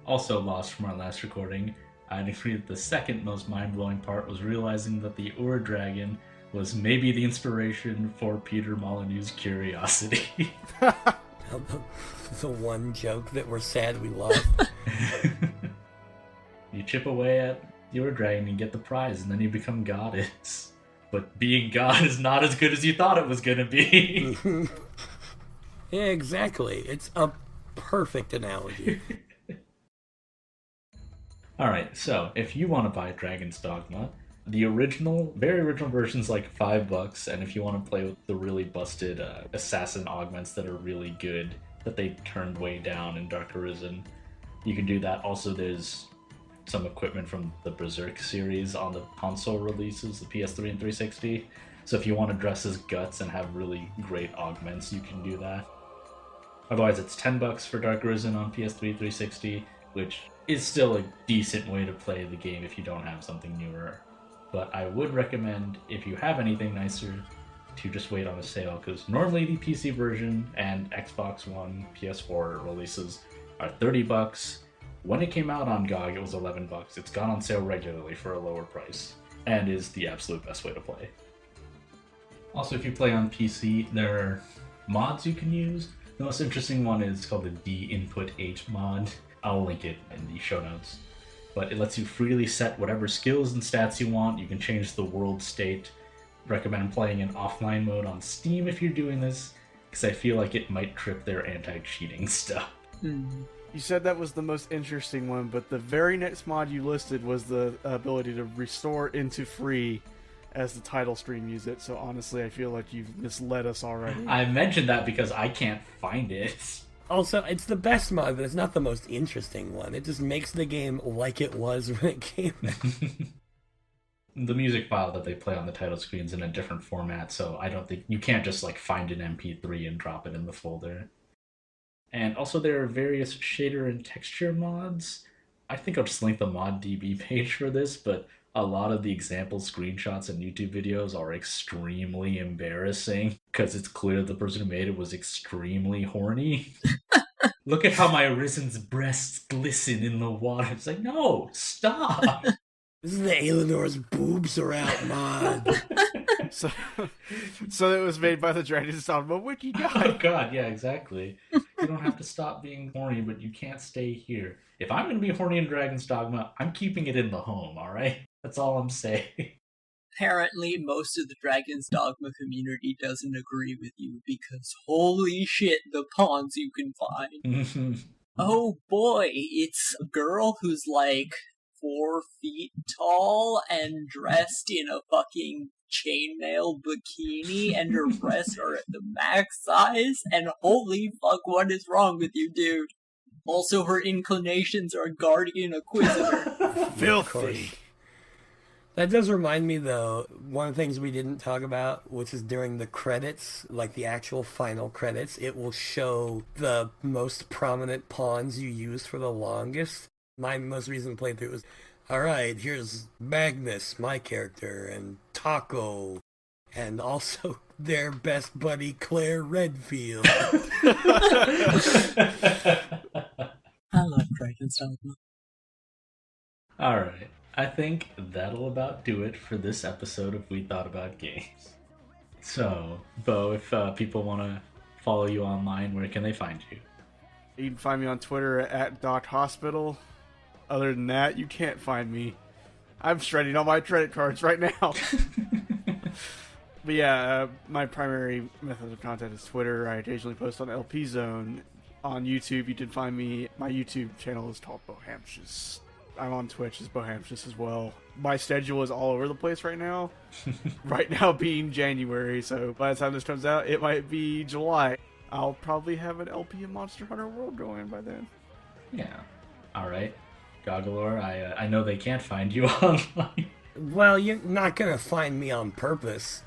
S2: Also lost from our last recording, I'd agree that the second most mind-blowing part was realizing that the Ur Dragon was maybe the inspiration for Peter Molyneux's Curiosity.
S3: The one joke that we're sad we lost.
S2: You chip away at your dragon and get the prize, and then you become goddess. But being god is not as good as you thought it was going to be.
S3: Yeah, exactly. It's a perfect analogy.
S2: Alright, so if you want to buy Dragon's Dogma, the original, very original version's like $5, and if you want to play with the really busted assassin augments that are really good, that they turned way down in Dark Arisen, you can do that. Also, there's some equipment from the Berserk series on the console releases, the PS3 and 360. So if you want to dress as Guts and have really great augments, you can do that. Otherwise, it's $10 for Dark Arisen on PS3 360, which is still a decent way to play the game if you don't have something newer. But I would recommend, if you have anything nicer, to just wait on a sale, because normally the PC version and Xbox One, PS4 releases are $30. When it came out on GOG, it was $11. It's gone on sale regularly for a lower price, and is the absolute best way to play. Also, if you play on PC, there are mods you can use. The most interesting one is called the D-Input 8 mod. I'll link it in the show notes. But it lets you freely set whatever skills and stats you want. You can change the world state. Recommend playing in offline mode on Steam if you're doing this, because I feel like it might trip their anti-cheating stuff.
S1: You said that was the most interesting one, but the very next mod you listed was the ability to restore into free as the title screen used it. So honestly, I feel like you've misled us already.
S2: I mentioned that because I can't find it.
S3: Also, it's the best mod, but it's not the most interesting one. It just makes the game like it was when it came out.
S2: The music file that they play on the title screen's in a different format, so I don't think you can't just like find an MP3 and drop it in the folder. And also there are various shader and texture mods. I think I'll just link the ModDB page for this, but a lot of the example screenshots and YouTube videos are extremely embarrassing because it's clear the person who made it was extremely horny. Look at how my Arisen's breasts glisten in the water. It's like, no, stop!
S3: This is the Aelenor's boobs are out mod.
S1: So it was made by the Dragon's Dogma wiki guy.
S2: Oh god, yeah, exactly. You don't have to stop being horny, but you can't stay here. If I'm going to be horny in Dragon's Dogma, I'm keeping it in the home, alright? That's all I'm saying.
S4: Apparently, most of the Dragon's Dogma community doesn't agree with you, because holy shit, the pawns you can find. Oh boy, it's a girl who's like 4 feet tall and dressed in a fucking chainmail bikini, and her breasts are at the max size, and holy fuck, what is wrong with you, dude? Also, her inclinations are Guardian Inquisitor.
S1: Filthy.
S3: That does remind me, though, one of the things we didn't talk about, which is during the credits, like the actual final credits, it will show the most prominent pawns you used for the longest. My most recent playthrough was, alright, here's Magnus, my character, and Taco, and also their best buddy, Claire Redfield.
S4: I love Dragon's Dogma.
S2: Alright, I think that'll about do it for this episode of We Thought About Games. So, Bo, if people want to follow you online, where can they find you?
S1: You can find me on Twitter at DocHospital. Other than that, you can't find me. I'm shredding all my credit cards right now. But yeah, my primary method of contact is Twitter. I occasionally post on LP Zone. On YouTube, you can find me. My YouTube channel is called Bohampscious. I'm on Twitch as Bohampscious as well. My schedule is all over the place right now. Right now being January, so by the time this comes out, it might be July. I'll probably have an LP in Monster Hunter World going by then.
S2: Yeah. Alright. Goggalor, I know they can't find you online.
S3: Well, you're not going to find me on purpose.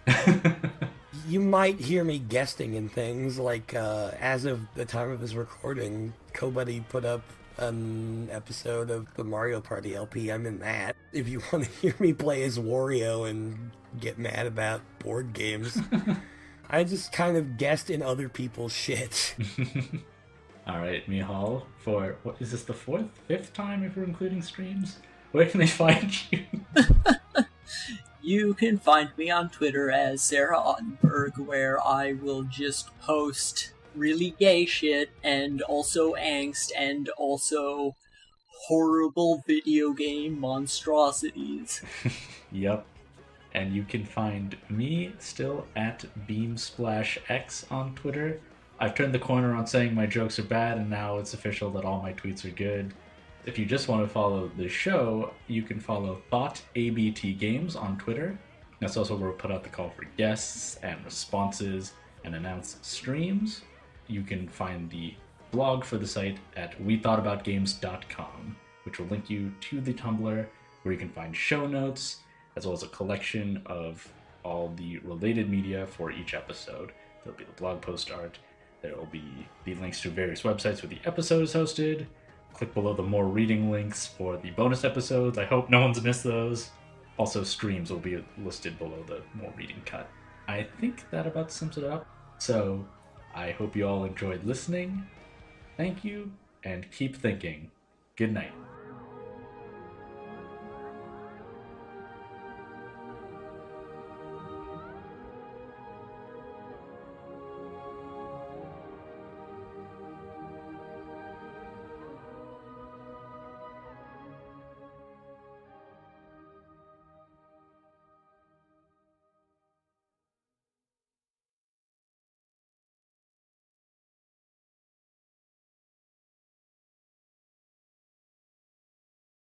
S3: You might hear me guesting in things, like as of the time of this recording, Kobuddy put up an episode of the Mario Party LP. I'm in that. If you want to hear me play as Wario and get mad about board games, I just kind of guessed in other people's shit.
S2: Alright, Miijhal, for, what is this, the 4th, 5th time if we're including streams? Where can they find you?
S4: You can find me on Twitter as Sarah Ottenberg, where I will just post really gay shit, and also angst, and also horrible video game monstrosities.
S2: Yep. And you can find me still at BeamSplashX on Twitter. I've turned the corner on saying my jokes are bad, and now it's official that all my tweets are good. If you just want to follow the show, you can follow ThoughtABT Games on Twitter. That's also where we put out the call for guests and responses and announce streams. You can find the blog for the site at wethoughtAboutGames.com, which will link you to the Tumblr, where you can find show notes, as well as a collection of all the related media for each episode. There'll be the blog post art. There will be the links to various websites where the episode is hosted. Click below the more reading links for the bonus episodes. I hope no one's missed those. Also, streams will be listed below the more reading cut. I think that about sums it up. So, I hope you all enjoyed listening. Thank you, and keep thinking. Good night.